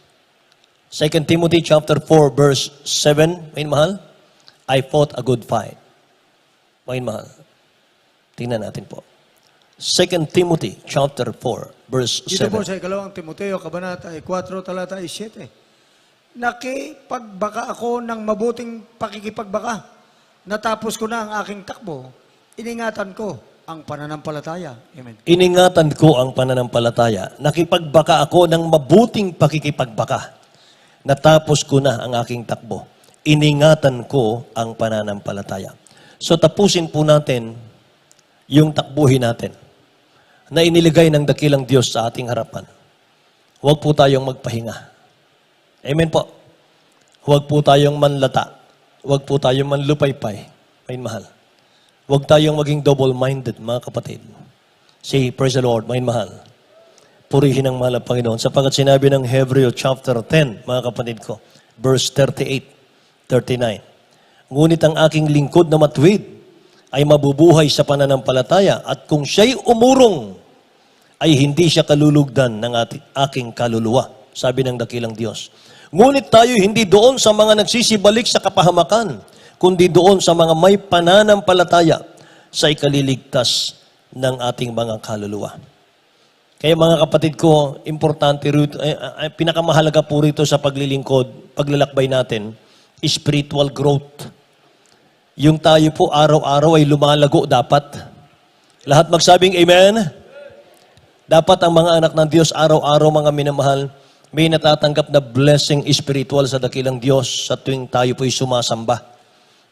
2 Timothy chapter 4, verse 7, mga inamahal, I fought a good fight. Mga inamahal. Tingnan natin po. 2 Timothy chapter 4, verse 7. Dito po sa ikalawang Timoteo, Kabanata 4, talata 7. Nakipagbaka ako ng mabuting pakikipagbaka. Natapos ko na ang aking takbo. Iningatan ko ang pananampalataya. Amen. Iningatan ko ang pananampalataya. Nakipagbaka ako ng mabuting pakikipagbaka. Natapos ko na ang aking takbo. Iningatan ko ang pananampalataya. So tapusin po natin yung takbuhin natin na iniligay ng dakilang Diyos sa ating harapan. Huwag po tayong magpahinga. Amen po. Huwag po tayong manlata. Huwag po tayong manlupaypay. May mahal. Huwag tayong maging double-minded, mga kapatid. Say, praise the Lord, may mahal. Purihin ang mahal ng Panginoon. Sapagat sinabi ng Hebreo chapter 10, mga kapatid ko, verse 38, 39. Ngunit ang aking lingkod na matuwid ay mabubuhay sa pananampalataya at kung siya'y umurong, ay hindi siya kalulugdan ng aking kaluluwa. Sabi ng dakilang Diyos. Ngunit tayo hindi doon sa mga nagsisibalik sa kapahamakan, kundi doon sa mga may pananampalataya sa ikaliligtas ng ating mga kaluluwa. Kaya mga kapatid ko, importante rito, pinakamahalaga po rito sa paglilingkod, paglalakbay natin, spiritual growth. Yung tayo po araw-araw ay lumalago dapat. Lahat magsabing amen? Dapat ang mga anak ng Diyos araw-araw, mga minamahal, may natatanggap na blessing spiritual sa dakilang Diyos sa tuwing tayo po'y sumasamba.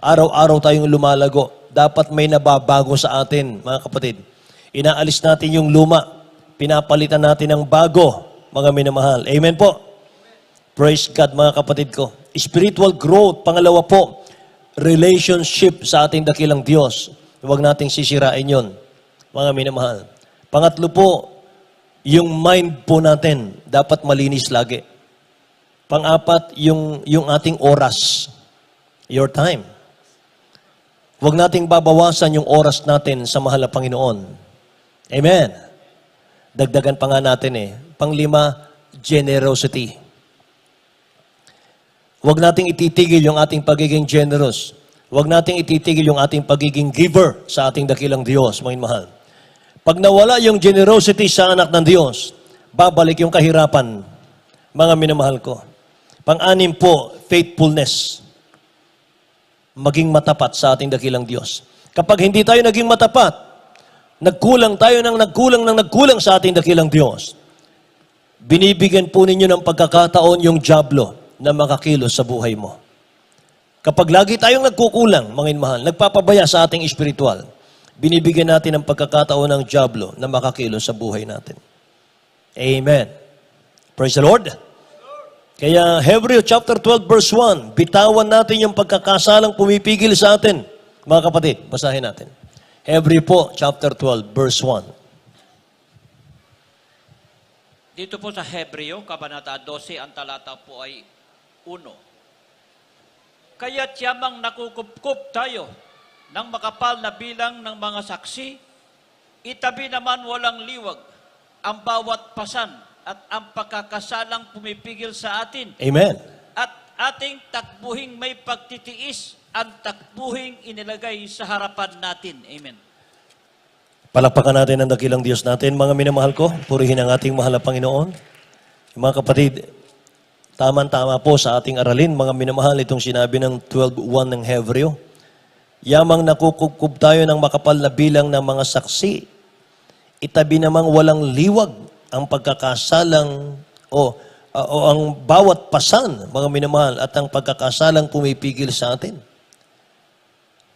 Araw-araw tayong lumalago. Dapat may nababago sa atin, mga kapatid. Inaalis natin yung luma. Pinapalitan natin ng bago, mga minamahal. Amen po. Praise God, mga kapatid ko. Spiritual growth. Pangalawa po, relationship sa ating dakilang Diyos. Huwag nating sisirain yon, mga minamahal. Pangatlo po, yung mind po natin, dapat malinis lagi. Pang-apat, yung ating oras. Your time. Huwag nating babawasan yung oras natin sa mahal na Panginoon. Amen. Dagdagan pa nga natin eh. Panglima, generosity. Huwag nating ititigil yung ating pagiging generous. Huwag nating ititigil yung ating pagiging giver sa ating dakilang Diyos, mga mahal. Pag nawala yung generosity sa anak ng Diyos, babalik yung kahirapan, mga minamahal ko. Pang-anim po, faithfulness. Maging matapat sa ating dakilang Diyos. Kapag hindi tayo naging matapat, nagkulang sa ating dakilang Diyos, binibigyan po ninyo ng pagkakataon yung dyablo na makakilos sa buhay mo. Kapag lagi tayong nagkukulang, mga inmahal, nagpapabaya sa ating espiritual, binibigyan natin ng pagkakataon ng dyablo na makakilos sa buhay natin. Amen. Praise the Lord. Kaya Hebreo chapter 12 verse 1, bitawan natin yung pagkakasalang pumipigil sa atin. Mga kapatid, basahin natin. Hebreo po chapter 12 verse 1. Dito po sa Hebreo, Kabanata 12, ang talata po ay 1. Kaya't yamang nakukupkup tayo ng makapal na bilang ng mga saksi, itabi naman walang liwag ang bawat pasan at ang pagkakasalang pumipigil sa atin. Amen. At ating takbuhing may pagtitiis, ang takbuhing inilagay sa harapan natin. Amen. Palakpakan natin ang dakilang Diyos natin, mga minamahal ko. Purihin ang ating mahal na Panginoon. Mga kapatid, tama-tama po sa ating aralin, mga minamahal, itong sinabi ng 12.1 ng Hebreo. Yamang nakukubkub tayo ng makapal na bilang ng mga saksi, itabi namang walang liwag ang pagkakasalang o ang bawat pasan, mga minamahal, at ang pagkakasalang pumipigil sa atin.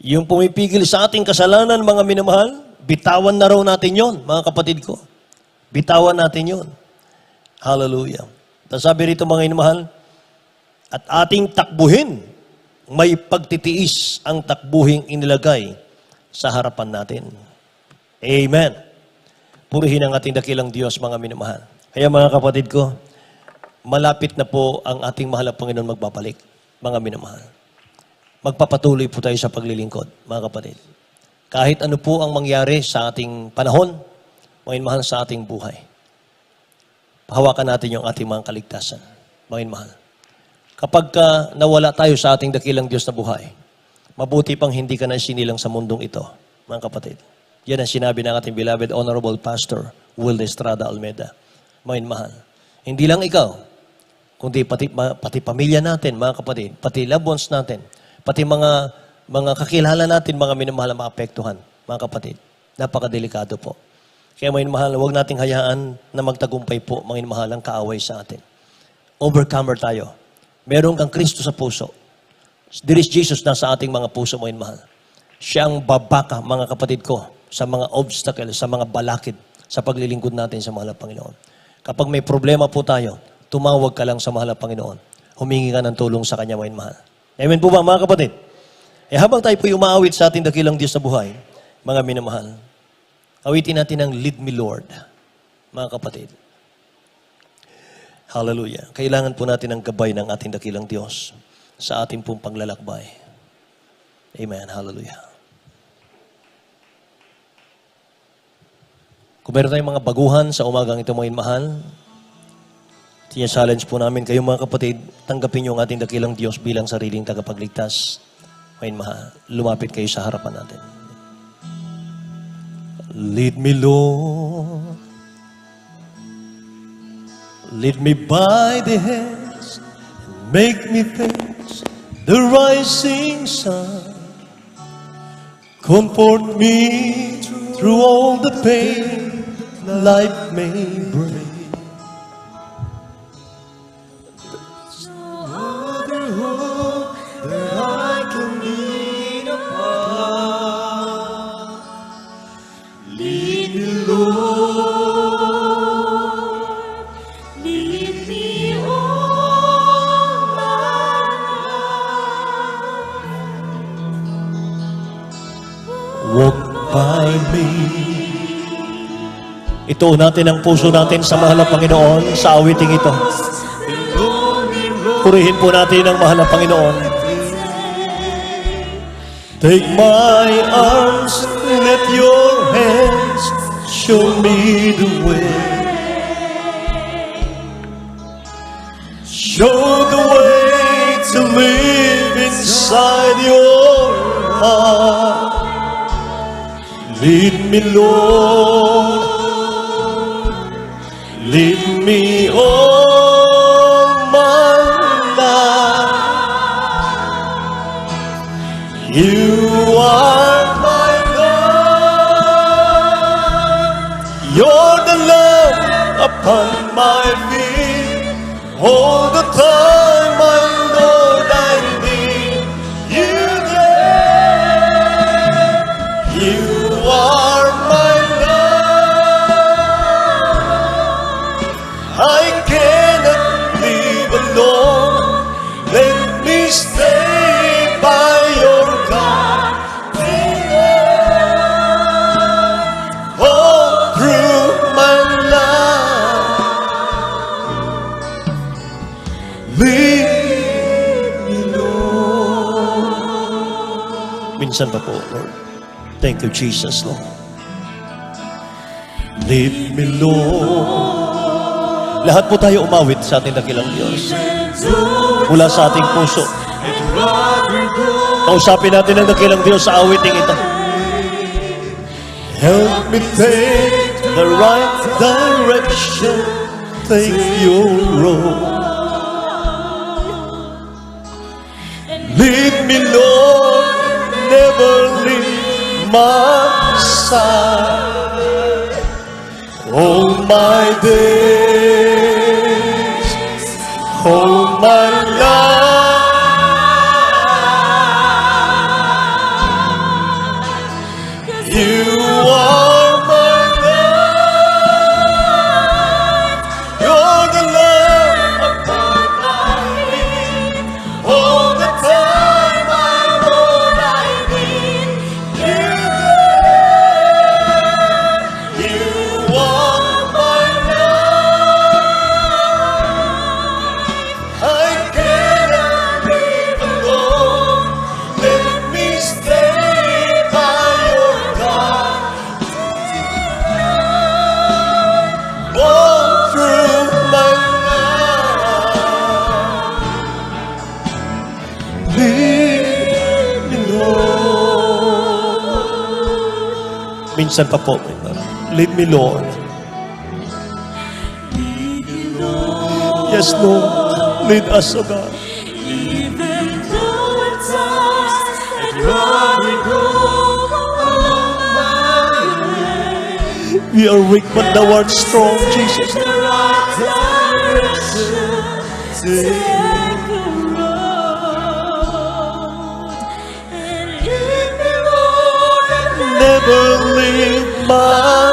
Yung pumipigil sa ating kasalanan, mga minamahal, bitawan na raw natin yon, mga kapatid ko. Bitawan natin yon. Hallelujah. Tapos sabi rito, mga minamahal, at ating takbuhin, may pagtitiis ang takbuhing inilagay sa harapan natin. Amen. Purihin ang ating dakilang Diyos, mga minamahal. Kaya mga kapatid ko, malapit na po ang ating mahal na Panginoon magbabalik, mga minamahal. Magpapatuloy po tayo sa paglilingkod, mga kapatid. Kahit ano po ang mangyari sa ating panahon, mga minamahal, sa ating buhay. Pahawakan natin yung ating mga kaligtasan, mga minamahal. Kapag nawala tayo sa ating dakilang Diyos na buhay, mabuti pang hindi ka na sinilang sa mundong ito, mga kapatid. Yan ang sinabi ng ating beloved Honorable Pastor Will Estrada Almeida. Mga mahal. Hindi lang ikaw, kundi pati pamilya natin, mga kapatid, pati loved ones natin, pati mga kakilala natin, mga minamahal na maapektuhan, mga kapatid. Napakadelikado po. Kaya mga minamahal, huwag nating hayaan na magtagumpay po, mga minamahal, ang kaaway sa atin. Overcomer tayo. Meron kang Kristo sa puso. There is Jesus na sa ating mga puso, mga minamahal. Siya ang babaka, mga kapatid ko, sa mga obstacles, sa mga balakid, sa paglilingkod natin sa mahal na Panginoon. Kapag may problema po tayo, tumawag ka lang sa mahal na Panginoon. Humingi ka ng tulong sa Kanya, mga mahal. Amen po ba, mga kapatid? Habang tayo po'y umaawit sa ating dakilang Diyos na buhay, mga minamahal, awitin natin ang Lead Me Lord, mga kapatid. Hallelujah. Kailangan po natin ang gabay ng ating dakilang Diyos sa ating pong panglalakbay. Amen. Hallelujah. Kung meron tayong mga baguhan sa umagang ito, mga mahal, challenge po namin kayo, mga kapatid, tanggapin niyo ang ating dakilang Diyos bilang sariling tagapagligtas. Mga mahal, lumapit kayo sa harapan natin. Lead me, Lord. Lead me by the hands, make me face the rising sun. Comfort me through all the pain life may bring. There's no other hope that I can lean upon. Lead me, Lord. Lead me all my life. Walk by me. Ituon natin ang puso natin sa mahal na Panginoon sa awiting ito. Purihin po natin ang mahal na Panginoon. Take my arms, let your hands show me the way. Show the way to live inside your heart. Lead me, Lord. Lead me all my life. You are my Lord. You're the love upon my feet. All the time, my Lord, I need you there. You are my love. I cannot live alone. Let me stay by your God. All through my life. Lead me, Lord. Minsan pa po, Lord. Thank you, Jesus, Lord. Lead me, Lord. Lahat po tayo umawit sa ating dakilang Diyos. Mula sa ating puso. Kausapin natin ang dakilang Diyos sa awiting ito. Help me take the right direction. Take your road. Lead me, Lord. Never leave my side. All my days, all my life, you are my life. You're the love upon my feet. All the time, my Lord, I need you there. You are my life. I cannot live alone. Let me stay by your God. All through my life. Lead me, Lord. Minsan pa po, lead me, Lord. Yes, Lord. Lead us, O God. Even though at times I'd rather go on my way. We are weak, but thou art strong, Jesus. The right direction, take the road, and lead me, Lord, and Never leave my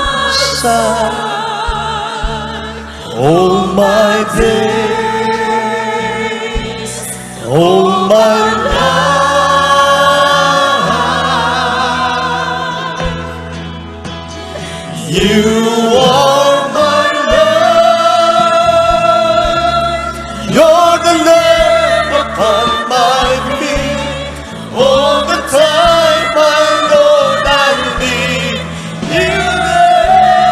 side. All my days, all my life, you are my love. You're the love upon my feet. All the time, my Lord, I need you there.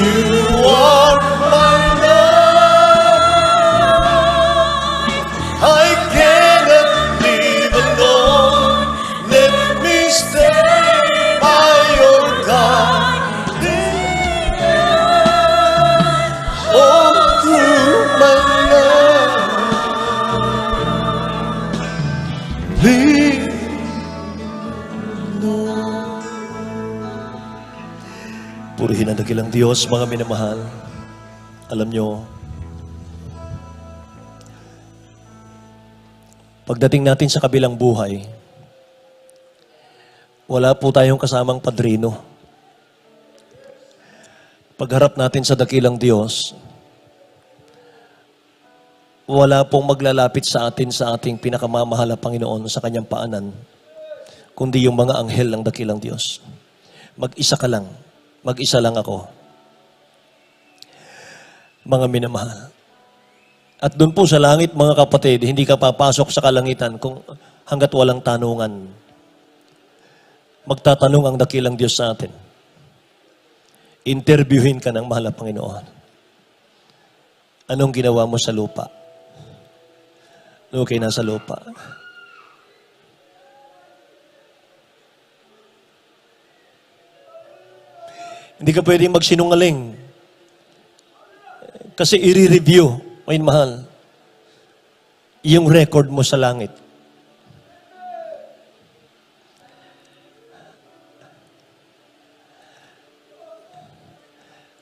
You are my life. I cannot live alone. Let me stay by your God. All through my life. Lead Purihin ang dakilang Diyos, mga minamahal. Alam nyo, pagdating natin sa kabilang buhay, wala po tayong kasamang padrino. Pagharap natin sa dakilang Diyos, wala pong maglalapit sa atin sa ating pinakamamahal na Panginoon sa kanyang paanan, kundi yung mga anghel ng dakilang Diyos. Mag-isa ka lang. Mag-isa lang ako. Mga minamahal. At doon po sa langit, mga kapatid, hindi ka papasok sa kalangitan kung hanggat walang tanungan. Magtatanong ang dakilang Diyos sa atin. Interviewin ka ng mahal na Panginoon. Anong ginawa mo sa lupa? Okay, nasa lupa. Hindi ka pwedeng magsinungaling. Kasi i-review, may mahal, yung record mo sa langit.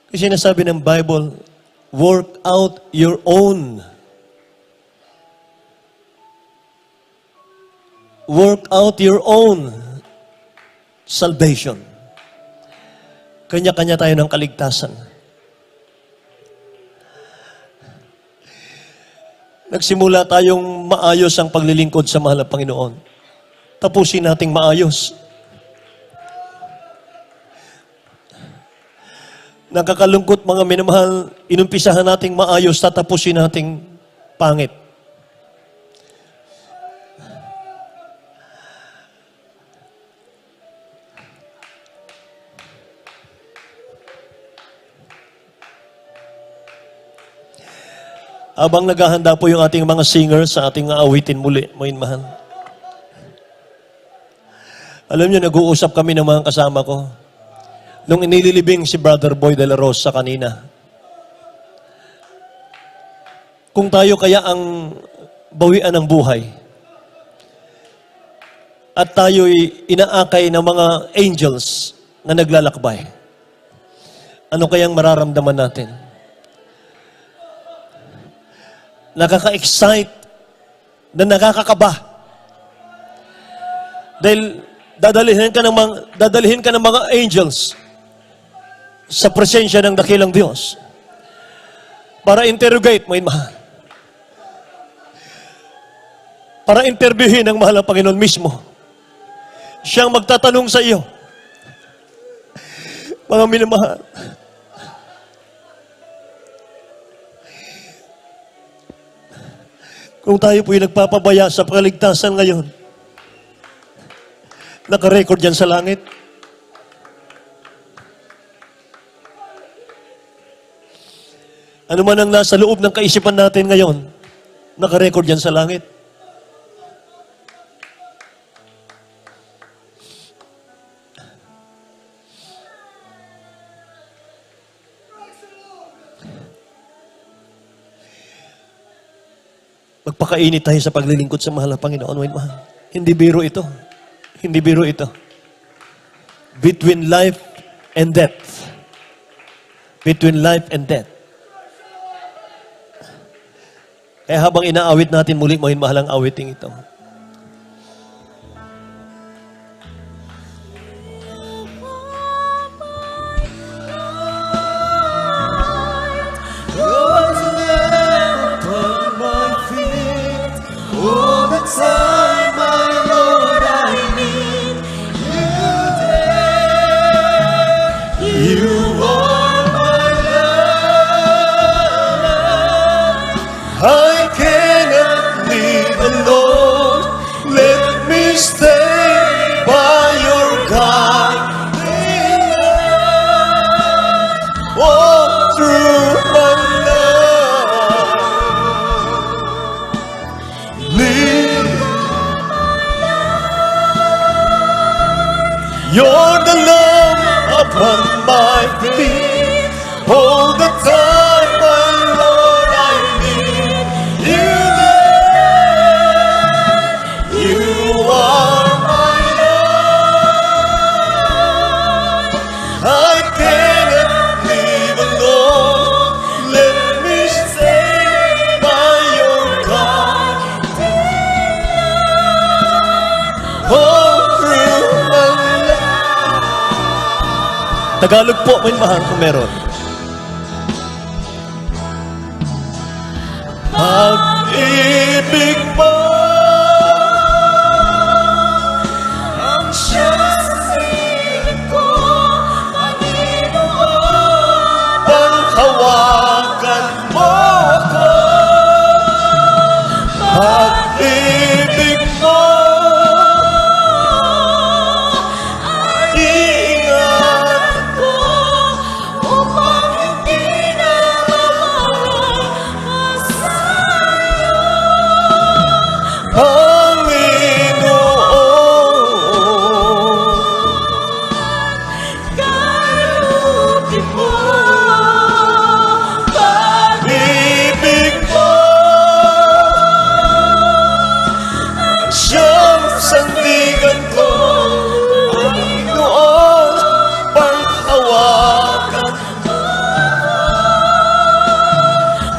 Kasi sinasabi ng Bible, work out your own. Work out your own salvation. Kanya-kanya tayo ng kaligtasan. Nagsimula tayong maayos ang paglilingkod sa mahal na Panginoon. Tapusin nating maayos. Nakakalungkot mga minamahal, inumpisahan nating maayos, tatapusin nating pangit. Habang naghahanda po yung ating mga singers sa ating awitin muli, mga mahal. Alam niyo, nag-uusap kami ng mga kasama ko. Nung inililibing si Brother Boy de la Rosa kanina, kung tayo kaya ang bawian ng buhay, at tayo'y inaakay ng mga angels na naglalakbay, ano kayang mararamdaman natin? Nakaka-excite na nakakakaba. Dahil dadalhin ka ng mga angels sa presensya ng dakilang Diyos para interrogate mo yun, mahal. Para interviewin ang mahal na Panginoon mismo. Siyang magtatanong sa iyo. Mga minamahal, kung tayo po'y nagpapabaya sa kaligtasan ngayon, naka-record yan sa langit. Ano man ang nasa loob ng kaisipan natin ngayon, naka-record yan sa langit. Magpakainit tayo sa paglilingkod sa mahal na Panginoon. Mahal. Hindi biro ito. Hindi biro ito. Between life and death. Between life and death. Kaya habang inaawit natin muli, mahal ang awiting ito. Time, my Lord, I need you there. You are my love. I cannot live alone. Let me stay by your guiding light. Walk through my life. Live. You're the lamp upon my feet. All the time, my Lord, I need you there. You are my Lord. I cannot live alone. Let me stay by your guiding light. All through my life. Tagalog po, may mahal kung meron. Pag-ibig mo ang siyang silid ko, Panginoon. Panghawakan mo ako. Pag-ibig mo Kalutin mo, Pag-ibig mo siyang sandigan ko, Panginoon, panghawakan mo.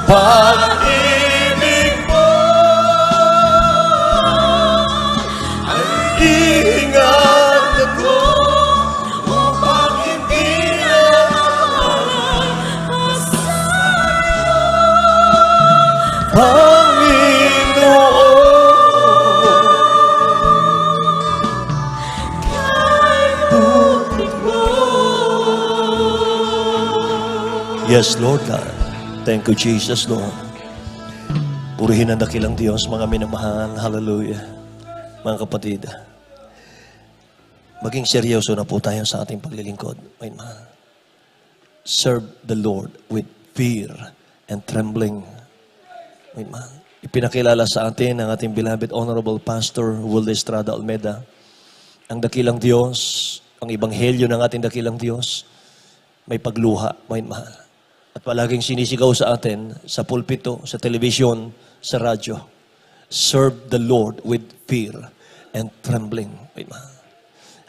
Pag-ibig mo ay iingatan ko upang hindi na Yes, Lord God. Thank you, Jesus, Lord. Purihin ang dakilang Diyos, mga minamahal. Hallelujah. Mga kapatid, maging seryoso na po tayo sa ating paglilingkod. May mahal. Serve the Lord with fear and trembling. May mahal. Ipinakilala sa atin ng ating beloved Honorable Pastor Will Estrada Almeda. Ang dakilang Diyos, ang ebanghelyo ng ating dakilang Diyos, may pagluha, may mahal. At palaging sinisigaw sa atin, sa pulpito, sa telebisyon, sa radyo, serve the Lord with fear and trembling. May mahal.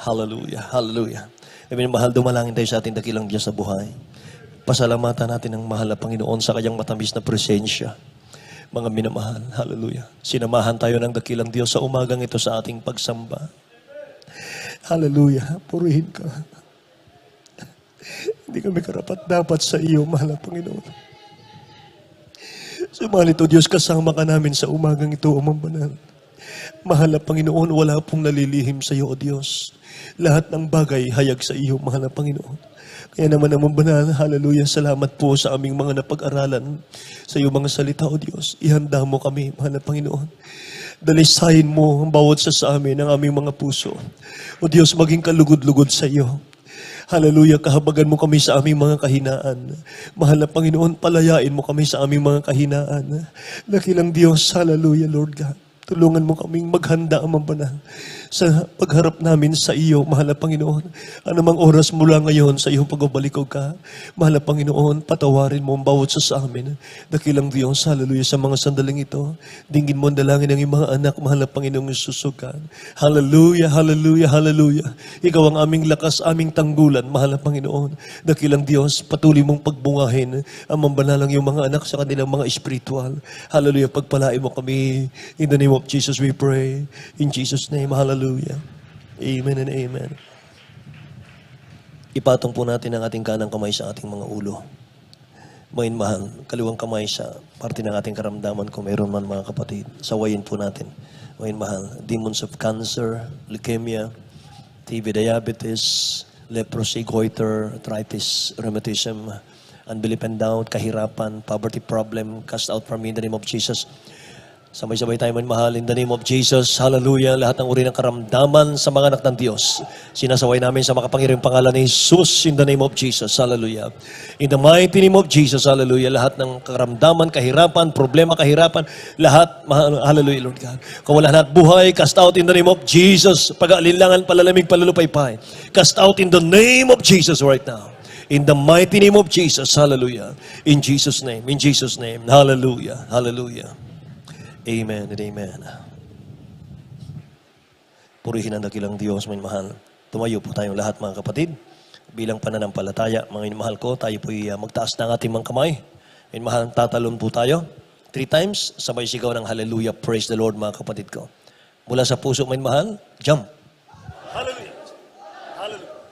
Hallelujah, hallelujah. May mahal, dumalangin tayo sa ating dakilang Diyos sa buhay. Pasalamatan natin ang mahal na Panginoon sa kanyang matamis na presensya. Mga minamahal, hallelujah. Sinamahan tayo ng dakilang Diyos sa umagang ito sa ating pagsamba. Hallelujah, purihin ka. Hindi kami karapat-dapat sa iyo, mahal na Panginoon. Sumalit o Diyos, kasama ka namin sa umagang ito, Amang Banal. Mahal na Panginoon, wala pong nalilihim sa iyo, O Diyos. Lahat ng bagay hayag sa iyo, mahal na Panginoon. Kaya naman, Amang Banal, hallelujah, salamat po sa aming mga napag-aralan sa iyo mga salita, O Diyos. Ihanda mo kami, mahal na Panginoon. Dalisayin mo ang bawat sa amin ng aming mga puso. O Diyos, maging kalugod-lugod sa iyo. Hallelujah, kahabagan mo kami sa aming mga kahinaan. Mahal na Panginoon, palayain mo kami sa aming mga kahinaan. Dakilang Diyos, hallelujah, Lord God. Tulungan mo kaming maghanda, Amang Banal, sa pagharap namin sa iyo, mahal na Panginoon. Anumang oras mula ngayon sa iyong pagbabalik ka, mahal na Panginoon, patawarin mo ang bawat sa amin. Dakilang Diyos, hallelujah, sa mga sandaling ito. Dinggin mo ang dalangin ng iyong mga anak, mahal na Panginoong susukan. Hallelujah, hallelujah, hallelujah. Ikaw ang aming lakas, aming tanggulan, mahal na Panginoon. Dakilang Diyos, patuloy mong pagbungahin ang mambanalang iyong mga anak sa kanilang mga espiritual. Hallelujah, pagpalain mo kami. In the name of Jesus we pray. In Jesus' name, hallelujah. Amen and amen. Ipatong po natin ang ating kanang kamay sa ating mga ulo. Mga mahal, kaliwang kamay sa parte ng ating karamdaman kung mayroon man, mga kapatid. Sawayin po natin. Mga mahal, demons of cancer, leukemia, TB, diabetes, leprosy, goiter, arthritis, rheumatism, unbelief and doubt, kahirapan, poverty problem, cast out from me in the name of Jesus. Sabay-sabay tayo mahal in the name of Jesus. Hallelujah. Lahat ng uri ng karamdaman sa mga anak ng Diyos. Sinasaway namin sa makapangyarihang pangalan ni Jesus in the name of Jesus. Hallelujah. In the mighty name of Jesus. Hallelujah. Lahat ng karamdaman, kahirapan, problema, kahirapan, lahat, hallelujah, Lord God. Kawalan at buhay, cast out in the name of Jesus. Pag-aalinlangan, palalamig, palulupaypay. Cast out in the name of Jesus right now. In the mighty name of Jesus. Hallelujah. In Jesus' name. In Jesus' name. Hallelujah. Hallelujah. Amen and amen. Purihin ang dakilang Diyos, may mahal. Tumayo po tayong lahat, mga kapatid. Bilang pananampalataya, mga mahal ko, tayo po'y magtaas ng ating mga kamay. May mahal, tatalon po tayo. 3 times, sabay sigaw ng hallelujah, praise the Lord, mga kapatid ko. Mula sa puso, may mahal, jump. Hallelujah. Hallelujah.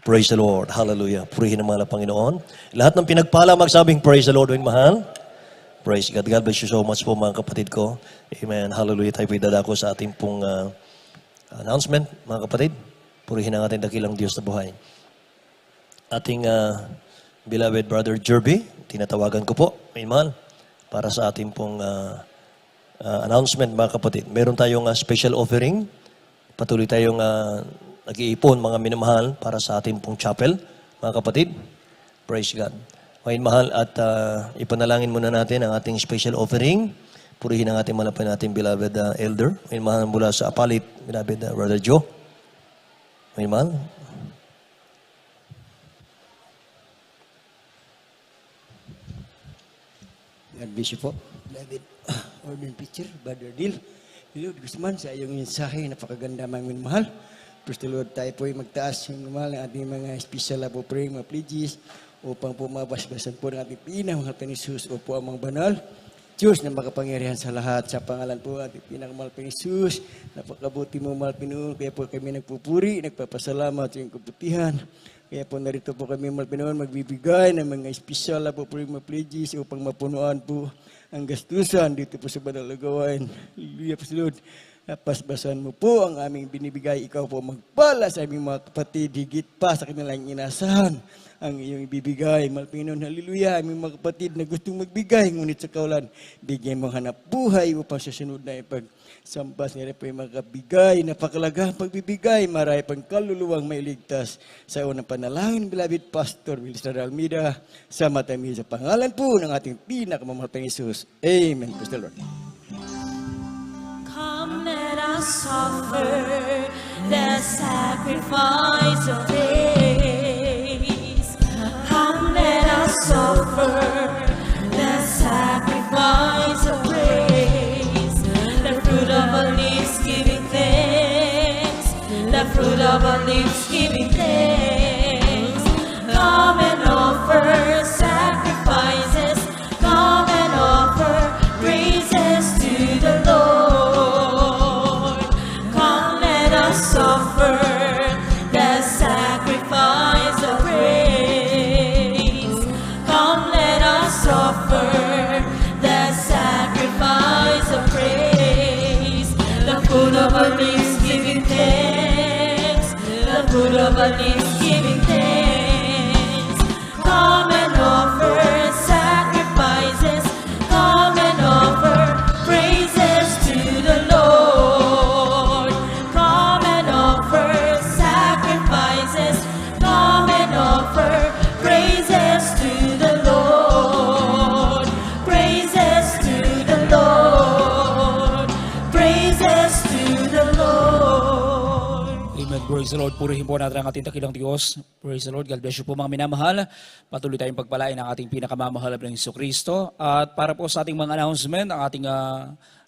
Praise the Lord. Hallelujah. Purihin ang mga Panginoon. Lahat ng pinagpala, magsabing praise the Lord, may mahal. Praise God. God bless you so much po, mga kapatid ko. Amen. Hallelujah. Tayo po idadako sa ating pong announcement, mga kapatid. Purihin ang ating dakilang Diyos na buhay. Ating beloved brother Jerby, tinatawagan ko po, amen, para sa ating pong announcement, mga kapatid. Meron tayong special offering. Patuloy tayong nag-iipon, mga minamahal, para sa ating pong chapel, mga kapatid. Praise God. Mahal at ipanalangin muna natin ang ating special offering Purihin ang ating malapit natin, beloved elder. May mahal mula sa Apalit, beloved Brother Joe. May mahal. God bless you po. Beloved Ordained Preacher, Brother Dil. Lord Guzman, sa iyong mensahe, napakaganda mga minamahal. Praise the Lord, tayo po ay magtaas yung mahal ng ating mga special love praying, mga pledges, upang po mabasbasan po ng ating pinamahal ni Jesus o po ang mga banal. Diyos na makapangyarihan sa lahat, sa pangalan po ating pinakamahal ni Jesus, napakabuti mo mahal Pinoon, kaya po kami nagpupuri, nagpapasalamat sa iyong kabutihan. Kaya po narito po kami mahal Pinoon, magbibigay ng mga special love praying, mga pledges upang mapunuan po ang gastusan dito po sa banal na gawain. Hallelujah po, Lord. Pasbasan mo po ang aming binibigay. Ikaw po magpala sa aming mga kapatid, higit pa sa kanilang inasahan ang iyong ibibigay. Malpinon, hallelujah, aming mga kapatid na gustong magbigay, ngunit sa kaulan, bigyan mo hanap buhay upang sa sunod na ipagsambas nila po yung makabigay, napakalagang pagbibigay, marami pang kaluluwang mailigtas sa unang panalangin, beloved Pastor Wilson Almeida, sa matami sa pangalan po ng ating pinakamamahal na Jesus. Amen. Praise the Lord. Come, let us offer the sacrifice of praise. Come, let us offer the sacrifice of praise. The fruit of our lips giving thanks. The fruit of our lips giving thanks. Come and offer sacrifices. Come and offer praises to the Lord. Come, let us offer the sacrifice of praise. Come, let us offer the sacrifice of praise. The fruit of our lips giving thanks. The fruit of our lips giving thanks. Come and offer sacrifices. Come and offer praises to the Lord. Come and offer sacrifices. Come and offer praises to the Lord. Praises to the Lord. Praises to the Lord. Amen. Praise the Lord. Purihin po natin ang ating dakilang Diyos. Praise the Lord. God bless you po mga minamahal. Patuloy tayong pagpalain ng ating pinakamamahal na Jesucristo. At para po sa ating mga announcement, ang ating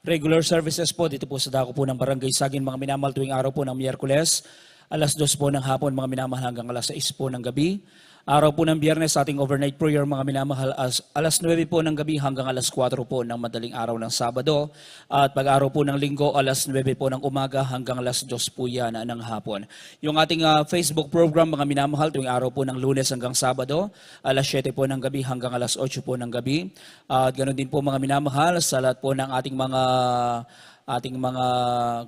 regular services po dito po sa dako po ng Barangay Sagin mga minamahal tuwing araw po ng Miyerkules. Alas 2 po ng hapon mga minamahal hanggang alas 6 po ng gabi. Araw po ng Biyernes ating overnight prayer mga minamahal alas 9 po ng gabi hanggang alas 4 po ng madaling araw ng Sabado. At pag-araw po ng Linggo alas 9 po ng umaga hanggang alas 2 po yan ng hapon. Yung ating Facebook program mga minamahal tuwing araw po ng Lunes hanggang Sabado, alas 7 po ng gabi hanggang alas 8 po ng gabi. At ganoon din po mga minamahal sa lahat po ng ating mga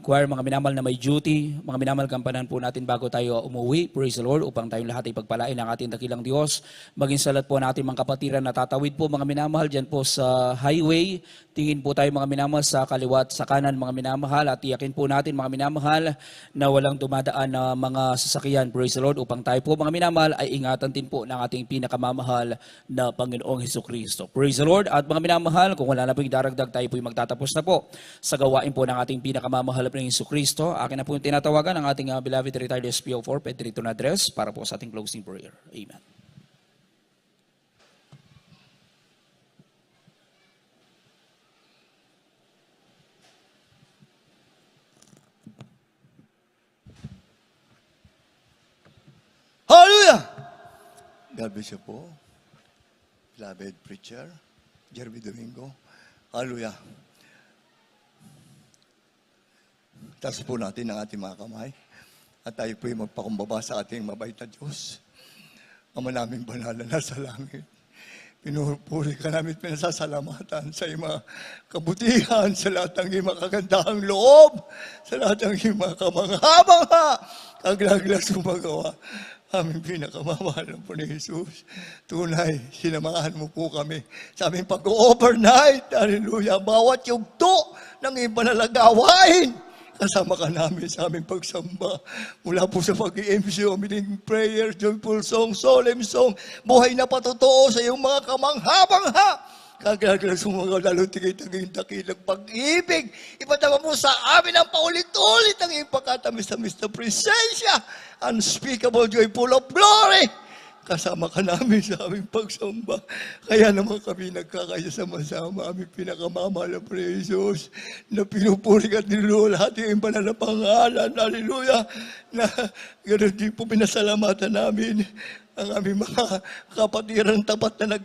choir, mga minamahal na may duty, mga minamahal kampanan po natin bago tayo umuwi, praise the Lord, upang tayong lahat ay pagpalain ng ating dakilang Diyos. Maging sa lahat po natin mga kapatiran na tatawid po mga minamahal dyan po sa highway, tingin po tayo mga minamahal sa kaliwat, sa kanan mga minamahal at iyakin po natin mga minamahal na walang dumadaan na mga sasakyan, praise the Lord, upang tayo po mga minamahal ay ingatan din po ng ating pinakamamahal na Panginoong Hesukristo. Praise the Lord at mga minamahal, kung wala na po yung daragdag tayo po yung magtatapos na po sa gawain po ng ating pinakamamahal na Hesukristo. Akin na po yung tinatawagan ng ating beloved retired SPO4, pwede rito na address para po sa ating closing prayer. Amen. Hallelujah! God bless you po. Beloved Preacher, Jeremy Domingo. Hallelujah. Taas po natin ang ating mga kamay at tayo po ay magpakumbaba sa ating mabait na Diyos. Ama namin banal na nasa langit. Pinupuri ka namin, pinasasalamatan sa iyong mga kabutihan, sa lahat ng iyong makagandahang loob, sa lahat ng iyong mga kamangha-mangha, kaglaglas sumagawa. Aming pinakamamahal po ni Jesus. Tunay, sinamahan mo po kami sa aming pag-overnight. Hallelujah. Bawat yugto ng iyong panalagawain, kasama ka namin sa aming pagsamba. Mula po sa pag-i-MC, opening prayer, joyful song, solemn song, buhay na patotoo sa iyong mga kamangha-mangha. Kagalagal sa mga lalo tigay tanging dakilang pag-ibig. Ipatama mo sa amin ang paulit-ulit ang iyong pagkatamis-tamis na presensya. Unspeakable joy, full of glory. Kasama ka namin sa aming pagsamba. Kaya naman kami nagkakaya sama-sama aming pinakamamahal na Jesus na pinupuri at nilulo lahat yung banal na pangalan. Hallelujah! Na ganoon din po pinasalamatan namin ang aming mga kapatiran tapat na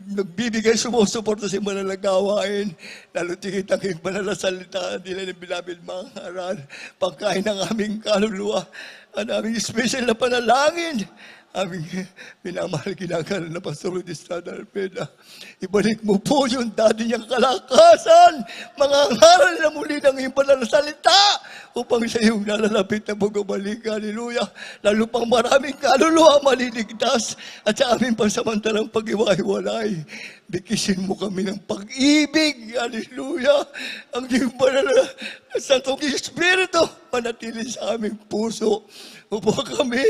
nagbibigay sumusuporta sa mga nalagawain. Lalo tigit ang iyong banal na salita nila ng bilabid mga aral. Pagkain ng aming kaluluwa. Ang aming special na panalangin. Aming minamahal ginagalan na Pastor Rudy Estrada Alpeda. Ibalik mo po yung dati niyang kalakasan. Mga ngaral na muli ng iyong banal na salita upang sa iyong nalalapit na pagbabalik. Hallelujah. Lalo pang maraming kaluluwa maliligtas at sa aming pansamantalang pag-iwahiwalay. Bikisin mo kami ng pag-ibig. Hallelujah. Ang iyong banal na Santong Espiritu manatili sa aming puso upang kami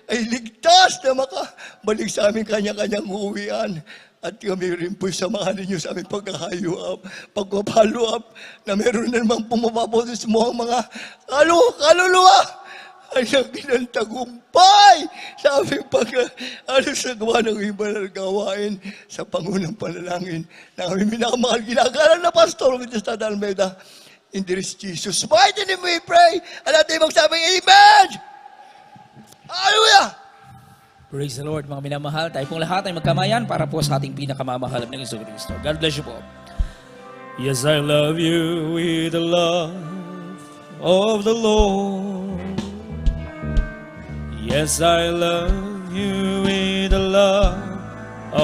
ay ligtas na makabalik sa aming kanya-kanyang uwian. At kami rin po'y samahan ninyo sa aming pagpapalo up na meron na namang pumapapuntos mo ang mga kaluluwa ay ang kinantagumpay sa aming sa gawa ng iba na gawain sa pangunang panalangin na aming minakamahal ginagalan na Pastor Rudy Estrada Almeida. In the name of Jesus' mighty name we pray. At natin magsabing Amen! Hallelujah! Praise the Lord, mga minamahal. Tayo pong lahat ay magkamayan para po sa ating pinakamamahal ng Jesucristo. God bless you po. Yes, I love you with the love of the Lord. Yes, I love you with the love